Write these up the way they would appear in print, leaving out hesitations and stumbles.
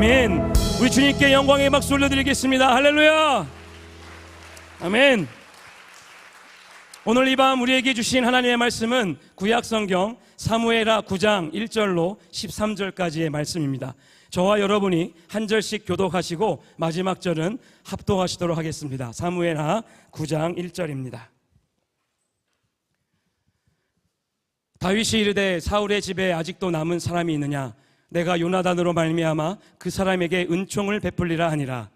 아멘. 우리 주님께 영광의 박수 올려드리겠습니다. 할렐루야. 아멘. 오늘 이 밤 우리에게 주신 하나님의 말씀은 구약성경 사무엘하 9장 1절로 13절까지의 말씀입니다. 저와 여러분이 한 절씩 교독하시고 마지막 절은 합독하시도록 하겠습니다. 사무엘하 9장 1절입니다. 다윗이 이르되 사울의 집에 아직도 남은 사람이 있느냐? 내가 요나단으로 말미암아 그 사람에게 은총을 베풀리라 하니라.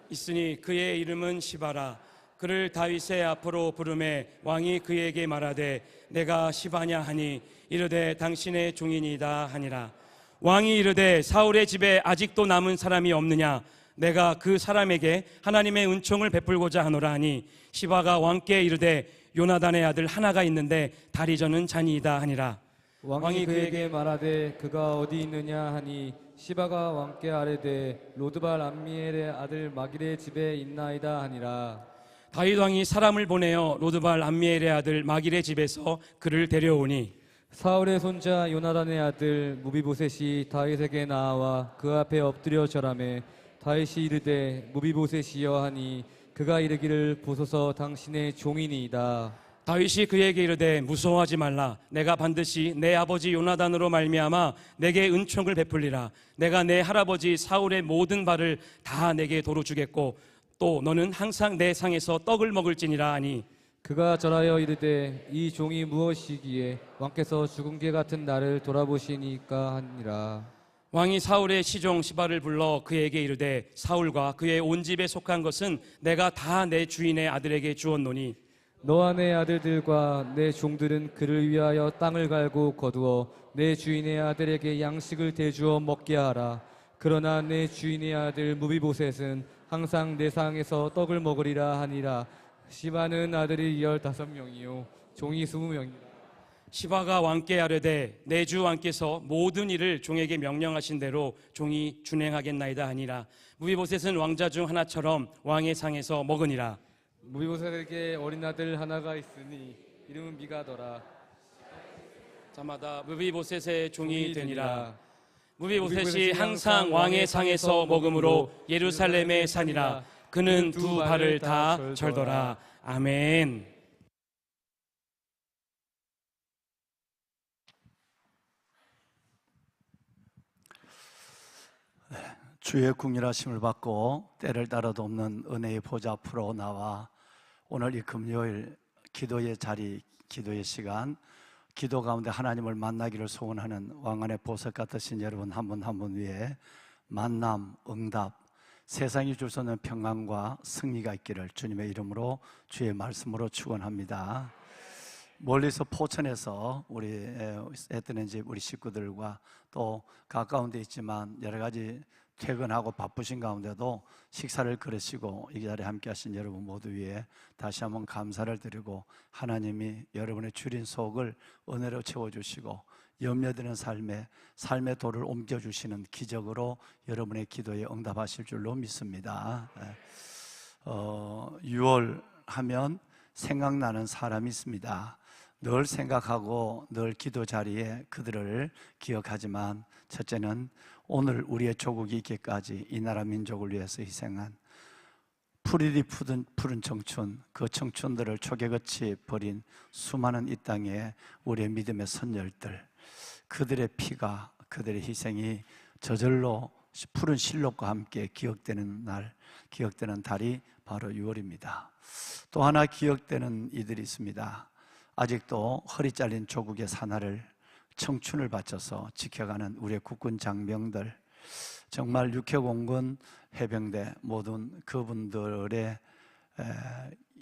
있으니 그의 이름은 시바라. 그를 다윗의 앞으로 부르매 왕이 그에게 말하되 내가 시바냐 하니 이르되 당신의 종이니이다 하니라. 왕이 이르되 사울의 집에 아직도 남은 사람이 없느냐? 내가 그 사람에게 하나님의 은총을 베풀고자 하노라 하니 시바가 왕께 이르되 요나단의 아들 하나가 있는데 다리 저는 자니이다 하니라. 왕이 그에게 말하되 그가 어디 있느냐 하니 시바가 왕께 아뢰되 로드발 암미엘의 아들 마길의 집에 있나이다 하니라. 다윗 왕이 사람을 보내어 로드발 암미엘의 아들 마길의 집에서 그를 데려오니 사울의 손자 요나단의 아들 무비보셋이 다윗에게 나아와 그 앞에 엎드려 절하매 다윗이 이르되 무비보셋이여 하니 그가 이르기를 보소서 당신의 종이니이다. 다윗이 그에게 이르되 무서워하지 말라. 내가 반드시 내 아버지 요나단으로 말미암아 내게 은총을 베풀리라. 내가 내 할아버지 사울의 모든 발을 다 내게 도로 주겠고 또 너는 항상 내 상에서 떡을 먹을지니라 하니 그가 절하여 이르되 이 종이 무엇이기에 왕께서 죽은 개 같은 나를 돌아보시니까 하니라. 왕이 사울의 시종 시바를 불러 그에게 이르되 사울과 그의 온 집에 속한 것은 내가 다 내 주인의 아들에게 주었노니 너와 내 아들들과 내 종들은 그를 위하여 땅을 갈고 거두어 내 주인의 아들에게 양식을 대주어 먹게 하라. 그러나 내 주인의 아들 무비보셋은 항상 내 상에서 떡을 먹으리라 하니라. 시바는 아들이 15명이요 종이 20명이라. 시바가 왕께 아뢰되 내 주 왕께서 모든 일을 종에게 명령하신 대로 종이 준행하겠나이다 하니라. 무비보셋은 왕자 중 하나처럼 왕의 상에서 먹으니라. 무비보셋에게 어린 아들 하나가 있으니 이름은 미가더라. 자마다 무비보셋의 종이 되니라. 무비보셋이 항상 왕의 상에서 먹음으로 예루살렘에 사니라. 그는 두 발을 다 절더라. 아멘. 주의 궁일하심을 받고 때를 따라도 없는 은혜의 보좌 앞으로 나와 오늘 이 금요일 기도의 자리, 기도의 시간, 기도 가운데 하나님을 만나기를 소원하는 왕안의 보석 같으신 여러분 한 분 한 분 위에 만남, 응답, 세상이 줄 수 없는 평안과 승리가 있기를 주님의 이름으로 주의 말씀으로 축원합니다. 멀리서 포천에서 우리 애뜨는 집 우리 식구들과 또 가까운 데 있지만 여러 가지 퇴근하고 바쁘신 가운데도 식사를 거르시고 이 자리에 함께 하신 여러분 모두 위에 다시 한번 감사를 드리고 하나님이 여러분의 줄인 속을 은혜로 채워주시고 염려되는 삶의 도를 옮겨주시는 기적으로 여러분의 기도에 응답하실 줄로 믿습니다. 6월 하면 생각나는 사람이 있습니다. 늘 생각하고 늘 기도 자리에 그들을 기억하지만 첫째는 오늘 우리의 조국이 있기까지 이 나라 민족을 위해서 희생한 푸르디 푸른 청춘, 그 청춘들을 초계같이 버린 수많은 이 땅에 우리의 믿음의 선열들, 그들의 피가, 그들의 희생이 저절로 푸른 실록과 함께 기억되는 날, 기억되는 달이 바로 6월입니다. 또 하나 기억되는 이들이 있습니다. 아직도 허리 잘린 조국의 사나를 청춘을 바쳐서 지켜가는 우리의 국군 장병들, 정말 육해공군 해병대 모든 그분들의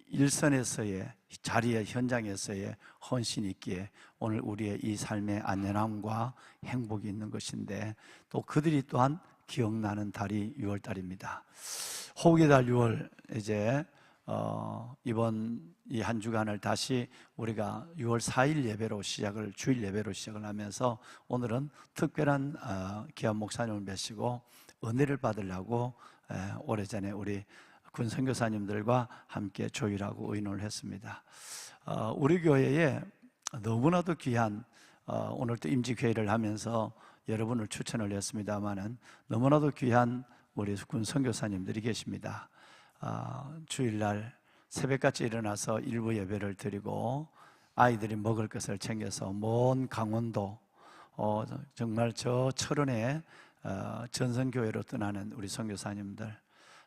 일선에서의 자리의 현장에서의 헌신이 있기에 오늘 우리의 이 삶의 안전함과 행복이 있는 것인데 또 그들이 또한 기억나는 달이 6월달입니다. 호국의 달 6월 이제 이번 이 한 주간을 다시 우리가 6월 4일 예배로 주일 예배로 시작을 하면서 오늘은 특별한 귀한 목사님을 모시고 은혜를 받으려고 오래전에 우리 군 선교사님들과 함께 조율하고 의논을 했습니다. 우리 교회에 너무나도 귀한 오늘 또 임직회의를 하면서 여러분을 추천을 했습니다마는 너무나도 귀한 우리 군 선교사님들이 계십니다. 주일날 새벽같이 일어나서 일부 예배를 드리고 아이들이 먹을 것을 챙겨서 먼 강원도 정말 저 철원의 전선교회로 떠나는 우리 선교사님들,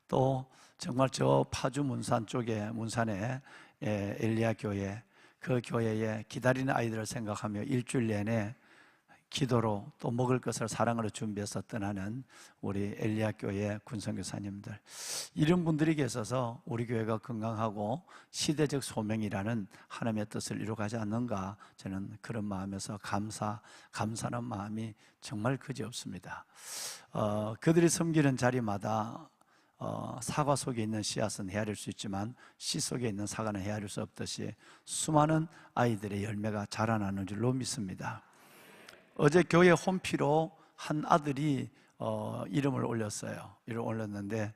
또 정말 저 파주 문산 쪽에 문산의 엘리야 교회, 그 교회에 기다리는 아이들을 생각하며 일주일 내내 기도로 또 먹을 것을 사랑으로 준비해서 떠나는 우리 엘리야 교회 군선교사님들, 이런 분들이 계셔서 우리 교회가 건강하고 시대적 소명이라는 하나님의 뜻을 이루어가지 않는가, 저는 그런 마음에서 감사하는 마음이 정말 그지없습니다. 그들이 섬기는 자리마다 사과 속에 있는 씨앗은 헤아릴 수 있지만 씨 속에 있는 사과는 헤아릴 수 없듯이 수많은 아이들의 열매가 자라나는 줄로 믿습니다. 어제 교회 홈피로 한 아들이 이름을 올렸어요. 이름을 올렸는데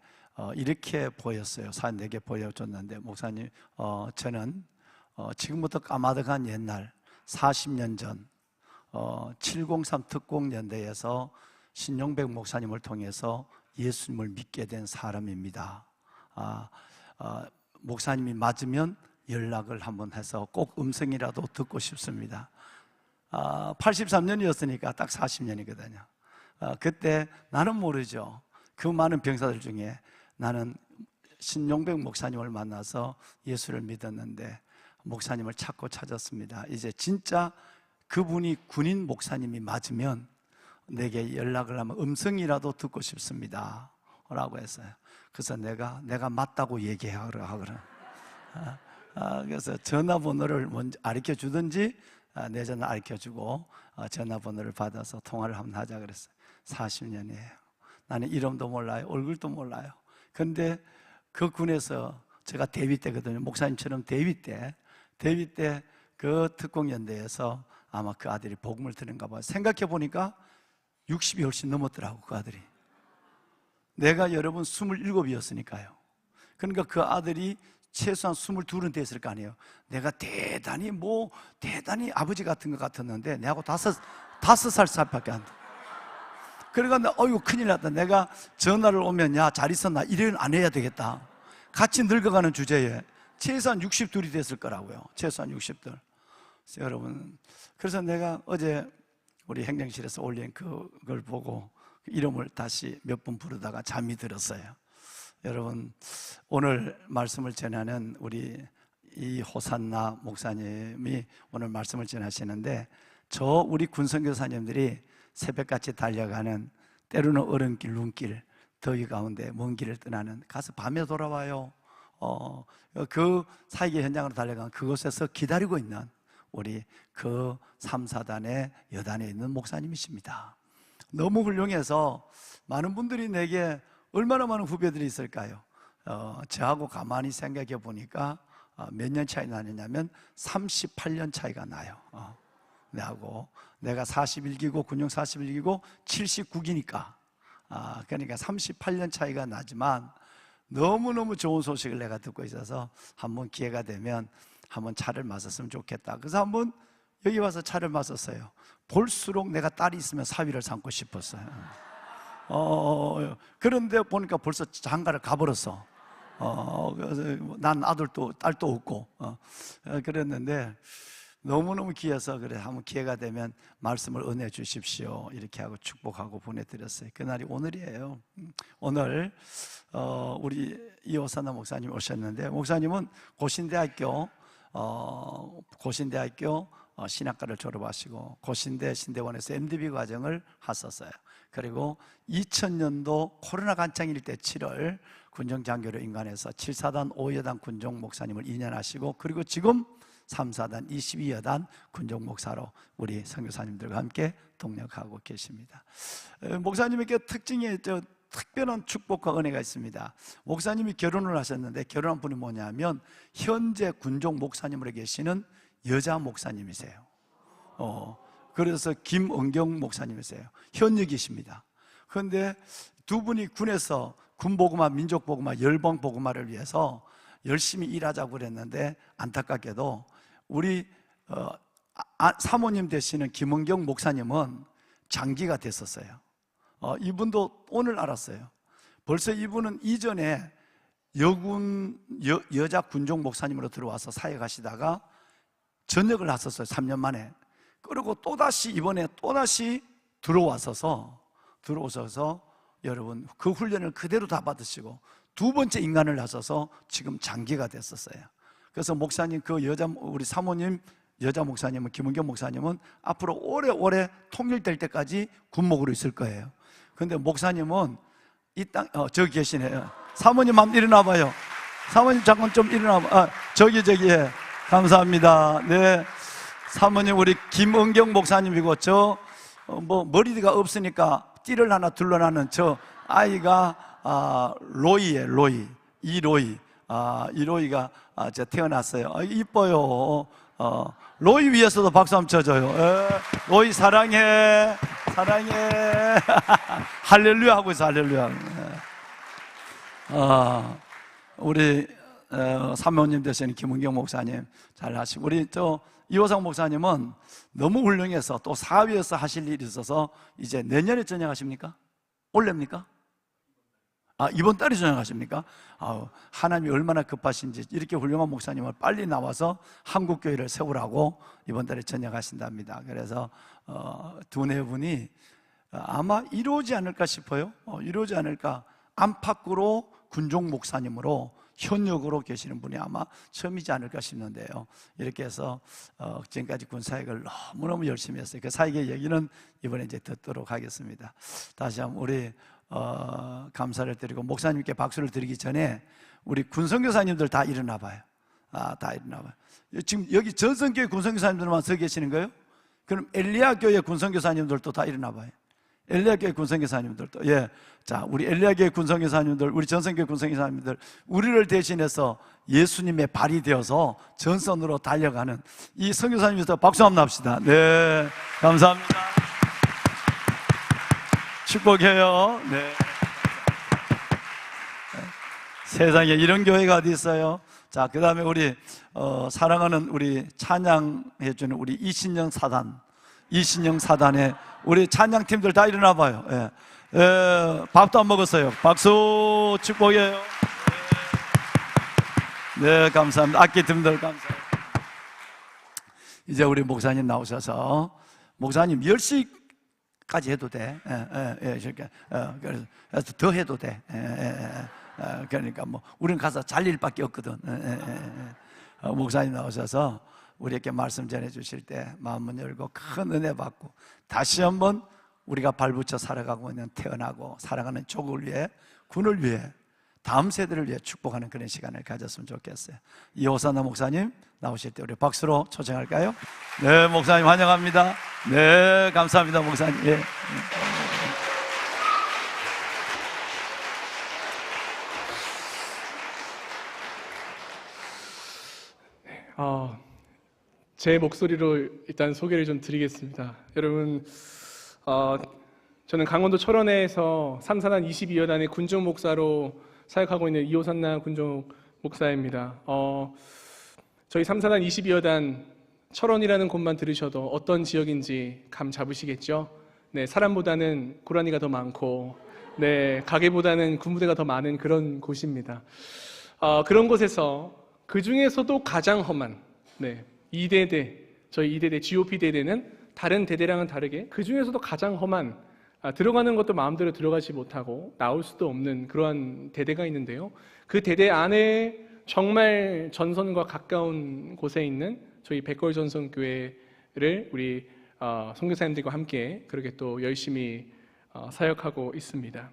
이렇게 보였어요. 사진 4개 보여줬는데, 목사님 저는 지금부터 까마득한 옛날 40년 전 703 특공연대에서 신용백 목사님을 통해서 예수님을 믿게 된 사람입니다. 목사님이 맞으면 연락을 한번 해서 꼭 음성이라도 듣고 싶습니다. 83년이었으니까 딱 40년이거든요. 그때 나는 모르죠. 그 많은 병사들 중에 나는 신용백 목사님을 만나서 예수를 믿었는데 목사님을 찾았습니다. 이제 진짜 그분이 군인 목사님이 맞으면 내게 연락을 하면 음성이라도 듣고 싶습니다 라고 했어요. 그래서 내가 맞다고 얘기하라 하거든. 그래서 전화번호를 먼저 가르쳐 주든지 내 전화 가르쳐주고 전화번호를 받아서 통화를 한번 하자 그랬어요. 40년이에요. 나는 이름도 몰라요, 얼굴도 몰라요. 근데 그 군에서 제가 대위 때거든요. 목사님처럼 대위 때 그 특공연대에서 아마 그 아들이 복음을 들은가 봐요. 생각해 보니까 60이 훨씬 넘었더라고, 그 아들이. 내가 여러분 27이었으니까요. 그러니까 그 아들이 최소한 22은 됐을 거 아니에요. 내가 대단히 아버지 같은 것 같았는데 내하고 5살 차이밖에 안 돼. 그러니까 어이구 큰일 났다. 내가 전화를 오면 야 잘 있었나 이래는 안 해야 되겠다. 같이 늙어가는 주제에 최소한 62이 됐을 거라고요. 최소한 60들. 여러분, 그래서 내가 어제 우리 행정실에서 올린 그걸 보고 이름을 다시 몇 번 부르다가 잠이 들었어요. 여러분, 오늘 말씀을 전하는 우리 이 호산나 목사님이 오늘 말씀을 전하시는데, 우리 군선교사님들이 새벽같이 달려가는 때로는 얼음길, 눈길, 더위 가운데 먼 길을 떠나는, 가서 밤에 돌아와요. 그 사이계 현장으로 달려간 그곳에서 기다리고 있는 우리 그 3, 4단의 여단에 있는 목사님이십니다. 너무 훌륭해서 많은 분들이 내게 얼마나 많은 후배들이 있을까요? 저하고 가만히 생각해 보니까 몇 년 차이 나느냐면 38년 차이가 나요. 내가 41기고 군용 41기고 79기니까 그러니까 38년 차이가 나지만 너무너무 좋은 소식을 내가 듣고 있어서 한번 기회가 되면 한번 차를 마셨으면 좋겠다. 그래서 한번 여기 와서 차를 마셨어요. 볼수록 내가 딸이 있으면 사위를 삼고 싶었어요. 그런데 보니까 벌써 장가를 가버렸어. 그래서 난 아들도 딸도 없고 그랬는데 너무너무 귀해서 그래 한번 기회가 되면 말씀을 은혜 주십시오 이렇게 하고 축복하고 보내드렸어요. 그날이 오늘이에요. 오늘 우리 이호사나 목사님 오셨는데, 목사님은 고신대학교 신학과를 졸업하시고 고신대 신대원에서 MDB 과정을 하셨어요. 그리고 2000년도 코로나 간창일 때 7월 군정장교로 임관해서 7사단 5여단 군종 목사님을 2년 하시고, 그리고 지금 3사단 22여단 군종 목사로 우리 선교사님들과 함께 동력하고 계십니다. 목사님에게 특별한 축복과 은혜가 있습니다. 목사님이 결혼을 하셨는데 결혼한 분이 뭐냐면 현재 군종 목사님으로 계시는 여자 목사님이세요. 그래서 김은경 목사님이세요. 현역이십니다. 그런데 두 분이 군에서 군복음화, 민족복음화, 열방복음화를 위해서 열심히 일하자고 그랬는데, 안타깝게도 우리 사모님 되시는 김은경 목사님은 장기가 됐었어요. 이분도 오늘 알았어요. 벌써 이분은 이전에 여자 군종 목사님으로 들어와서 사역하시다가 전역을 하셨어요. 3년 만에. 그리고 또다시 이번에 또다시 들어오셔서 여러분 그 훈련을 그대로 다 받으시고 두 번째 인간을 하셔서 지금 장기가 됐었어요. 그래서 목사님 우리 사모님 여자 목사님은 김은경 목사님은 앞으로 오래오래 통일될 때까지 군목으로 있을 거예요. 그런데 목사님은 이 땅 저기 계시네요. 사모님 한번 일어나 봐요. 사모님 잠깐 좀 일어나 봐. 저기 예. 감사합니다. 네. 사모님 우리 김은경 목사님이고 저 머리가 없으니까 띠를 하나 둘러나는 저 아이가 로이예요. 로이. 이로이가 태어났어요. 이뻐요. 로이 위에서도 박수 한번 쳐줘요. 로이 사랑해. 할렐루야 하고 있어. 할렐루야. 우리 사모님 되시는 김은경 목사님 잘 하시고, 우리 이호상 목사님은 너무 훌륭해서 또 사위에서 하실 일이 있어서 이제 내년에 전역하십니까? 올해입니까? 이번 달에 전역하십니까? 하나님이 얼마나 급하신지 이렇게 훌륭한 목사님을 빨리 나와서 한국교회를 세우라고 이번 달에 전역하신답니다. 그래서 두네 분이 아마 이루어지지 않을까 싶어요. 이루어지지 않을까. 안팎으로 군종 목사님으로 현역으로 계시는 분이 아마 처음이지 않을까 싶는데요. 이렇게 해서 지금까지 군사역을 너무너무 열심히 했어요. 그 사역의 얘기는 이번에 이제 듣도록 하겠습니다. 다시 한번 우리 감사를 드리고 목사님께 박수를 드리기 전에 우리 군선교사님들 다 일어나 봐요. 다 일어나 봐요. 지금 여기 전성교회 군선교사님들만 서 계시는 거예요? 그럼 엘리야교회 군선교사님들도 다 일어나 봐요. 엘리야교회 군선교사님들도. 예. 자, 우리 엘리야교회 군선교사님들, 우리 전성교회 군선교사님들, 우리를 대신해서 예수님의 발이 되어서 전선으로 달려가는 이 선교사님들 박수 한번 합시다. 네, 감사합니다. 축복해요. 네. 세상에 이런 교회가 어디 있어요? 자, 그 다음에 우리 사랑하는 우리 찬양해주는 우리 이신영 사단의 우리 찬양팀들 다 일어나 봐요. 예. 밥도 안 먹었어요. 박수. 축복해요. 네, 감사합니다. 악기팀들 감사합니다. 이제 우리 목사님 나오셔서, 목사님 10시까지 해도 돼. 그래서 더 해도 돼. 그러니까 우리는 가서 잘 일밖에 없거든. 목사님 나오셔서 우리에게 말씀 전해 주실 때 마음문 열고 큰 은혜 받고 다시 한번 우리가 발붙여 살아가고 있는 태어나고 살아가는 족을 위해, 군을 위해, 다음 세대를 위해 축복하는 그런 시간을 가졌으면 좋겠어요. 이호사나 목사님 나오실 때 우리 박수로 초청할까요? 네, 목사님 환영합니다. 네, 감사합니다 목사님. 예. 제 목소리로 일단 소개를 좀 드리겠습니다. 여러분, 저는 강원도 철원에서 삼산한 22여단의 군종 목사로 사역하고 있는 이호산나 군종 목사입니다. 저희 삼산한 22여단 철원이라는 곳만 들으셔도 어떤 지역인지 감 잡으시겠죠? 네, 사람보다는 고라니가 더 많고, 네, 가게보다는 군부대가 더 많은 그런 곳입니다. 그런 곳에서 그 중에서도 가장 험한, 네, 2대대, 저희 2대대 GOP 대대는 다른 대대랑은 다르게 그 중에서도 가장 험한, 들어가는 것도 마음대로 들어가지 못하고 나올 수도 없는 그러한 대대가 있는데요. 그 대대 안에 정말 전선과 가까운 곳에 있는 저희 백걸 전선교회를 우리 선교사님들과 함께 그렇게 또 열심히 사역하고 있습니다.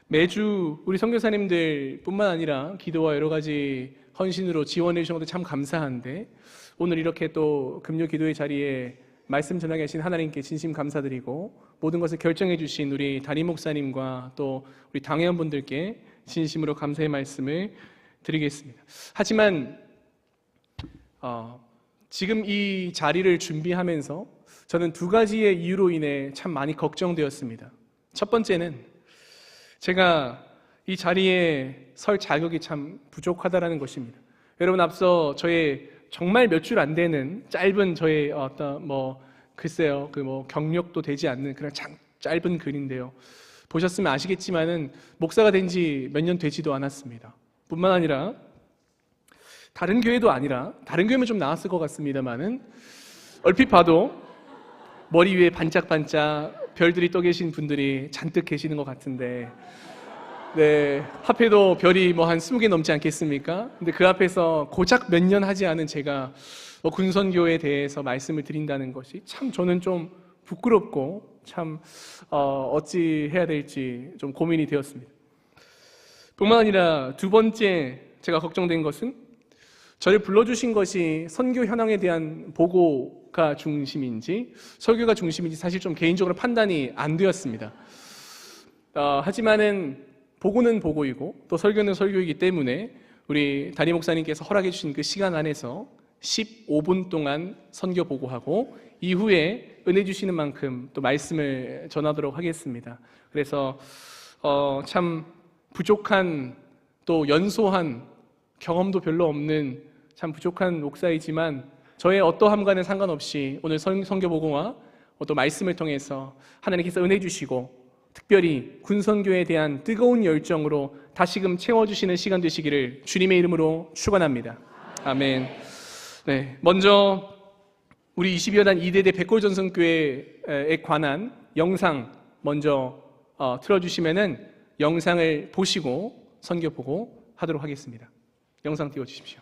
매주 우리 선교사님들 뿐만 아니라 기도와 여러 가지 헌신으로 지원해 주신 것도 참 감사한데, 오늘 이렇게 또 금요 기도의 자리에 말씀 전하게 하신 하나님께 진심 감사드리고, 모든 것을 결정해 주신 우리 담임 목사님과 또 우리 당회원분들께 진심으로 감사의 말씀을 드리겠습니다. 하지만 지금 이 자리를 준비하면서 저는 두 가지의 이유로 인해 참 많이 걱정되었습니다. 첫 번째는 제가 이 자리에 설 자격이 참 부족하다라는 것입니다. 여러분, 앞서 저의 정말 몇 줄 안 되는 짧은 저의 글쎄요, 그 뭐 경력도 되지 않는 그런 짧은 글인데요. 보셨으면 아시겠지만은 목사가 된 지 몇 년 되지도 않았습니다. 뿐만 아니라 다른 교회도 아니라 다른 교회면 좀 나았을 것 같습니다만은 얼핏 봐도 머리 위에 반짝반짝 별들이 떠 계신 분들이 잔뜩 계시는 것 같은데, 네, 하필도 별이 뭐 한 20개 넘지 않겠습니까? 근데 그 앞에서 고작 몇 년 하지 않은 제가 군선교에 대해서 말씀을 드린다는 것이 참 저는 좀 부끄럽고 참 어찌 해야 될지 좀 고민이 되었습니다. 뿐만 아니라 두 번째 제가 걱정된 것은 저를 불러주신 것이 선교 현황에 대한 보고가 중심인지 설교가 중심인지 사실 좀 개인적으로 판단이 안 되었습니다. 하지만은 보고는 보고이고 또 설교는 설교이기 때문에 우리 담임 목사님께서 허락해 주신 그 시간 안에서 15분 동안 선교 보고하고 이후에 은혜 주시는 만큼 또 말씀을 전하도록 하겠습니다. 그래서 참 부족한 또 연소한 경험도 별로 없는 참 부족한 목사이지만 저의 어떠함과는 상관없이 오늘 선교 보고와 또 말씀을 통해서 하나님께서 은혜 주시고 특별히 군선교에 대한 뜨거운 열정으로 다시금 채워주시는 시간 되시기를 주님의 이름으로 축원합니다. 아멘. 네, 먼저 우리 22여 단 2대대 백골전선교회에 관한 영상 먼저 틀어주시면은 영상을 보시고 선교 보고 하도록 하겠습니다. 영상 띄워주십시오.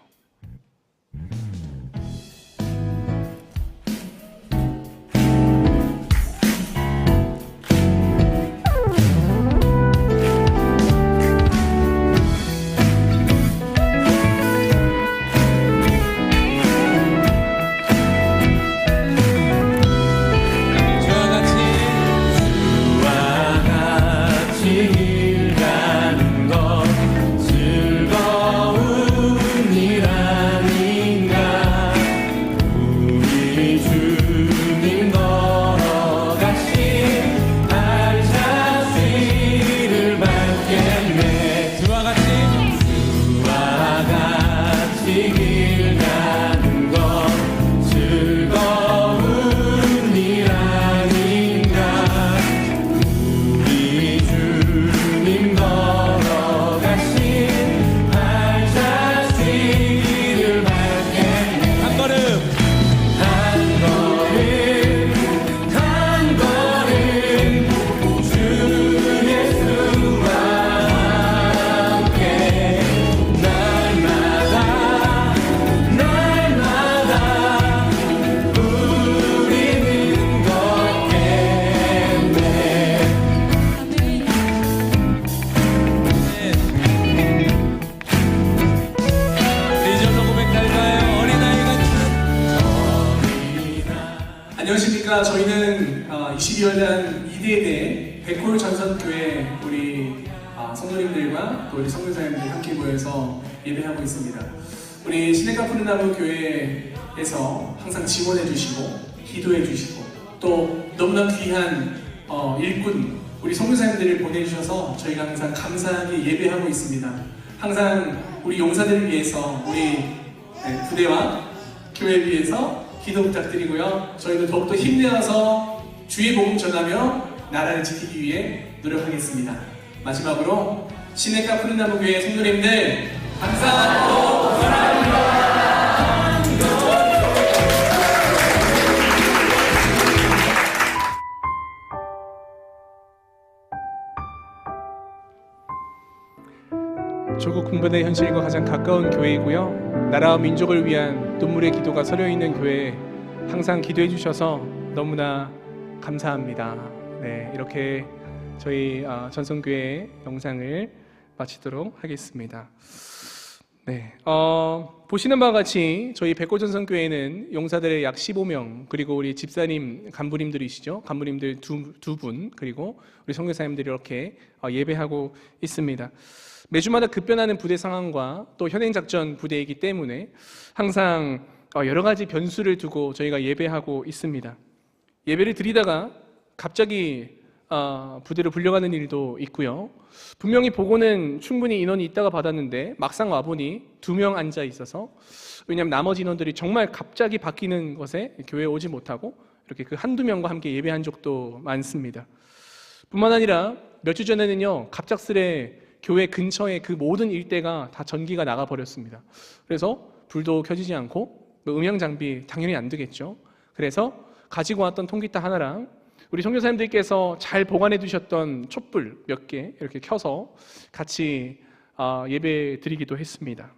안녕하십니까. 저희는 22여 단 2대대 백골전선교회 우리 성도님들과 또 우리 성교사님들 함께 모여서 예배하고 있습니다. 우리 시내가 푸른나무 교회에서 항상 지원해 주시고 기도해 주시고 또 너무나 귀한 일꾼 우리 성교사님들을 보내주셔서 저희가 항상 감사하게 예배하고 있습니다. 항상 우리 용사들을 위해서 우리 부대와 교회를 위해서 기도 부탁드리고요. 저희도 더욱더 힘내어서 주의 복음 전하며 나라를 지키기 위해 노력하겠습니다. 마지막으로 시내가 푸른나무 교회 성도님들 감사하고 사랑합니다. 조국 분배의 현실과 가장 가까운 교회이고요. 나라와 민족을 위한 눈물의 기도가 서려있는 교회에 항상 기도해 주셔서 너무나 감사합니다. 네, 이렇게 저희 전성교회 영상을 마치도록 하겠습니다. 네, 보시는 바와 같이 저희 백골전성교회는 용사들의 약 15명 그리고 우리 집사님 간부님들이시죠. 간부님들 두 분 그리고 우리 선교사님들이 이렇게 예배하고 있습니다. 매주마다 급변하는 부대 상황과 또 현행작전 부대이기 때문에 항상 여러 가지 변수를 두고 저희가 예배하고 있습니다. 예배를 드리다가 갑자기 부대로 불려가는 일도 있고요. 분명히 보고는 충분히 인원이 있다가 받았는데 막상 와보니 2명 앉아 있어서 왜냐하면 나머지 인원들이 정말 갑자기 바뀌는 것에 교회에 오지 못하고 이렇게 그 한두 명과 함께 예배한 적도 많습니다. 뿐만 아니라 몇 주 전에는요, 갑작스레 교회 근처에 그 모든 일대가 다 전기가 나가버렸습니다. 그래서 불도 켜지지 않고 음향 장비 당연히 안 되겠죠. 그래서 가지고 왔던 통기타 하나랑 우리 선교사님들께서 잘 보관해 두셨던 촛불 몇 개 이렇게 켜서 같이 예배 드리기도 했습니다.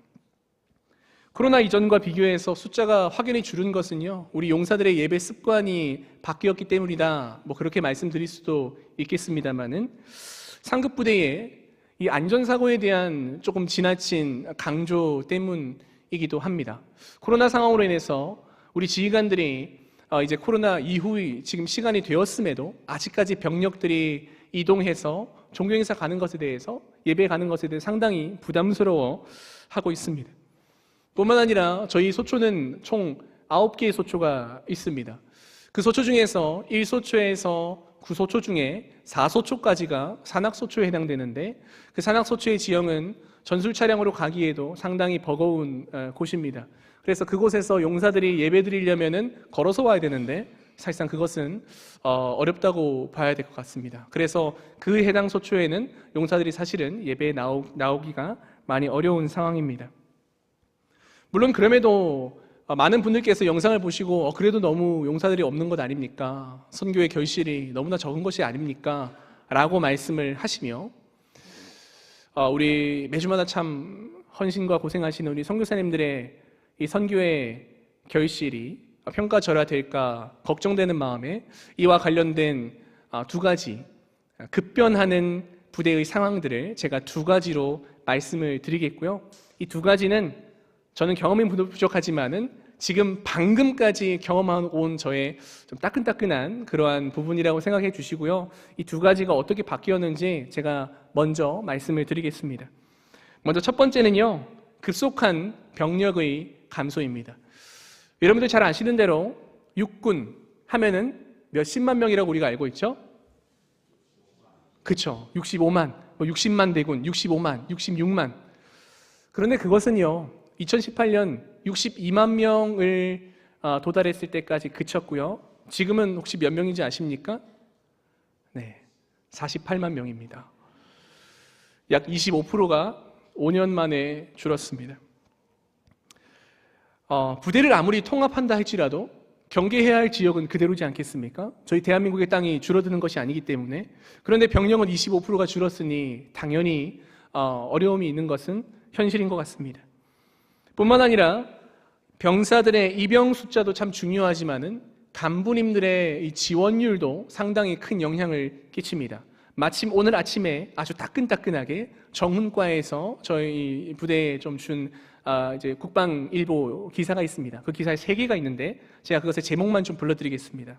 코로나 이전과 비교해서 숫자가 확연히 줄은 것은요, 우리 용사들의 예배 습관이 바뀌었기 때문이다, 뭐 그렇게 말씀드릴 수도 있겠습니다만은 상급 부대의 이 안전사고에 대한 조금 지나친 강조 때문이기도 합니다. 코로나 상황으로 인해서 우리 지휘관들이 이제 코로나 이후의 지금 시간이 되었음에도 아직까지 병력들이 이동해서 종교행사 가는 것에 대해서, 예배 가는 것에 대해 상당히 부담스러워 하고 있습니다. 뿐만 아니라 저희 소초는 총 9개의 소초가 있습니다. 그 소초 중에서 1소초에서 9소초 중에 4소초까지가 산악소초에 해당되는데, 그 산악소초의 지형은 전술 차량으로 가기에도 상당히 버거운 곳입니다. 그래서 그곳에서 용사들이 예배 드리려면은 걸어서 와야 되는데 사실상 그것은 어렵다고 봐야 될 것 같습니다. 그래서 그 해당 소초에는 용사들이 사실은 예배에 나오기가 많이 어려운 상황입니다. 물론 그럼에도 많은 분들께서 영상을 보시고 그래도 너무 용사들이 없는 것 아닙니까? 선교의 결실이 너무나 적은 것이 아닙니까? 라고 말씀을 하시며 우리 매주마다 참 헌신과 고생하시는 우리 선교사님들의 이 선교의 결실이 평가절하될까 걱정되는 마음에 이와 관련된 두 가지 급변하는 부대의 상황들을 제가 두 가지로 말씀을 드리겠고요. 이 두 가지는 저는 경험이 부족하지만은 지금 방금까지 경험해온 저의 좀 따끈따끈한 그러한 부분이라고 생각해 주시고요. 이 두 가지가 어떻게 바뀌었는지 제가 먼저 말씀을 드리겠습니다. 먼저 첫 번째는요, 급속한 병력의 감소입니다. 여러분들 잘 아시는 대로 육군 하면은 몇십만 명이라고 우리가 알고 있죠? 그쵸? 65만, 60만 대군, 65만, 66만. 그런데 그것은요, 2018년 62만 명을 도달했을 때까지 그쳤고요. 지금은 혹시 몇 명인지 아십니까? 네, 48만 명입니다. 약 25%가 5년 만에 줄었습니다. 부대를 아무리 통합한다 할지라도 경계해야 할 지역은 그대로지 않겠습니까? 저희 대한민국의 땅이 줄어드는 것이 아니기 때문에. 그런데 병력은 25%가 줄었으니 당연히 어려움이 있는 것은 현실인 것 같습니다. 뿐만 아니라 병사들의 입영 숫자도 참 중요하지만은 간부님들의 이 지원율도 상당히 큰 영향을 끼칩니다. 마침 오늘 아침에 아주 따끈따끈하게 정훈과에서 저희 부대에 좀 준 이제 국방일보 기사가 있습니다. 그 기사에 3개가 있는데 제가 그것의 제목만 좀 불러드리겠습니다.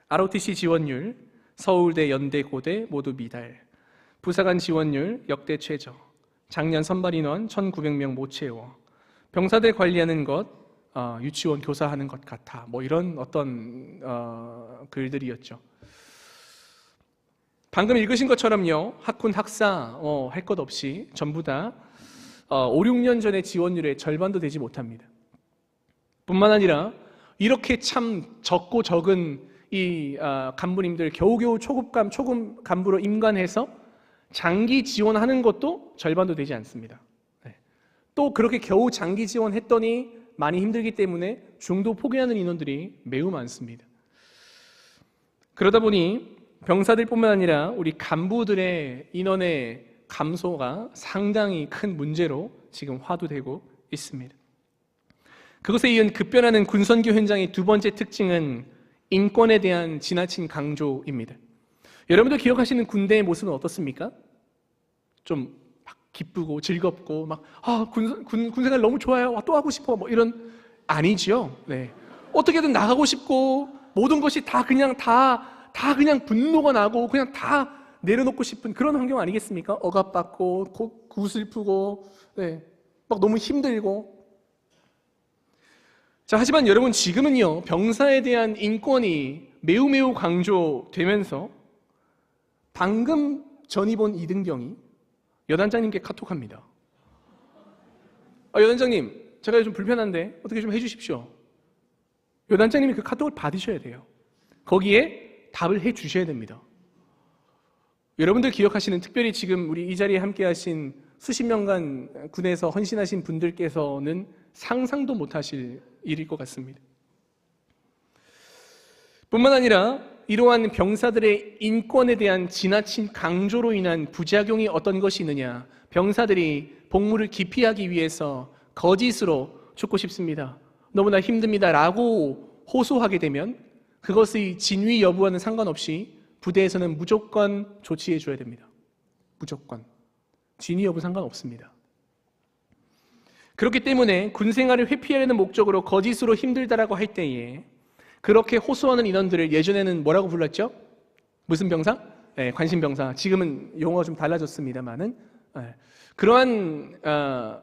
ROTC 지원율, 서울대, 연대, 고대 모두 미달. 부사관 지원율 역대 최저. 작년 선발 인원 1,900명 못 채워. 병사들 관리하는 것, 유치원 교사하는 것 같아. 뭐 이런 어떤 글들이었죠. 방금 읽으신 것처럼요, 학군, 학사 할 것 없이 전부 다 5, 6년 전의 지원율의 절반도 되지 못합니다. 뿐만 아니라 이렇게 참 적고 적은 이 간부님들 겨우겨우 초급 간부로 임관해서 장기 지원하는 것도 절반도 되지 않습니다. 네. 또 그렇게 겨우 장기 지원했더니 많이 힘들기 때문에 중도 포기하는 인원들이 매우 많습니다. 그러다 보니 병사들뿐만 아니라 우리 간부들의 인원의 감소가 상당히 큰 문제로 지금 화두되고 있습니다. 그것에 이은 급변하는 군선교 현장의 두 번째 특징은 인권에 대한 지나친 강조입니다. 여러분들 기억하시는 군대의 모습은 어떻습니까? 좀 막 기쁘고 즐겁고 막 군생활 너무 좋아요. 또 하고 싶어. 뭐 이런 아니죠. 네. 어떻게든 나가고 싶고 모든 것이 다 그냥 분노가 나고 그냥 다 내려놓고 싶은 그런 환경 아니겠습니까? 억압받고 구슬프고 네. 막 너무 힘들고. 자, 하지만 여러분 지금은요, 병사에 대한 인권이 매우 강조되면서 방금 전이 본 이등병이 여단장님께 카톡합니다. 여단장님, 제가 좀 불편한데 어떻게 좀 해주십시오. 요단장님이 그 카톡을 받으셔야 돼요. 거기에 답을 해 주셔야 됩니다. 여러분들 기억하시는, 특별히 지금 우리 이 자리에 함께 하신 수십 년간 군에서 헌신하신 분들께서는 상상도 못하실 일일 것 같습니다. 뿐만 아니라 이러한 병사들의 인권에 대한 지나친 강조로 인한 부작용이 어떤 것이 있느냐, 병사들이 복무를 기피하기 위해서 거짓으로 죽고 싶습니다, 너무나 힘듭니다 라고 호소하게 되면 그것의 진위 여부와는 상관없이 부대에서는 무조건 조치해 줘야 됩니다. 무조건. 진위 여부 상관없습니다. 그렇기 때문에 군 생활을 회피하려는 목적으로 거짓으로 힘들다라고 할 때에 그렇게 호소하는 인원들을 예전에는 뭐라고 불렀죠? 무슨 병사? 네, 관심병사. 지금은 용어가 좀 달라졌습니다만은 그러한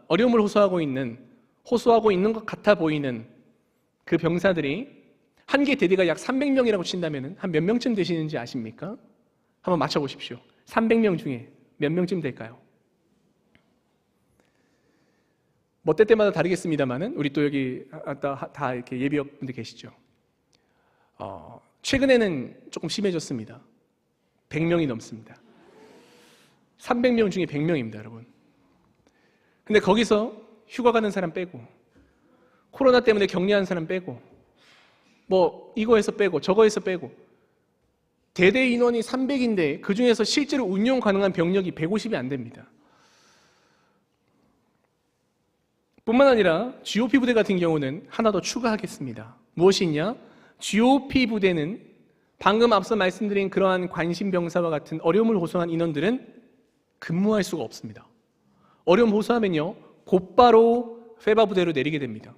어려움을 호소하고 있는 것 같아 보이는 그 병사들이 한 개 대대가 약 300명이라고 친다면 한 몇 명쯤 되시는지 아십니까? 한번 맞춰보십시오. 300명 중에 몇 명쯤 될까요? 뭐 때때마다 다르겠습니다만은 우리 또 여기 다 이렇게 예비역분들 계시죠. 최근에는 조금 심해졌습니다. 100명이 넘습니다. 300명 중에 100명입니다, 여러분. 근데 거기서 휴가 가는 사람 빼고, 코로나 때문에 격리한 사람 빼고, 뭐 이거에서 빼고 저거에서 빼고, 대대 인원이 300인데 그 중에서 실제로 운용 가능한 병력이 150이 안 됩니다. 뿐만 아니라 GOP 부대 같은 경우는 하나 더 추가하겠습니다. 무엇이 있냐? GOP 부대는 방금 앞서 말씀드린 그러한 관심병사와 같은 어려움을 호소한 인원들은 근무할 수가 없습니다. 어려움 호소하면요, 곧바로 페바 부대로 내리게 됩니다.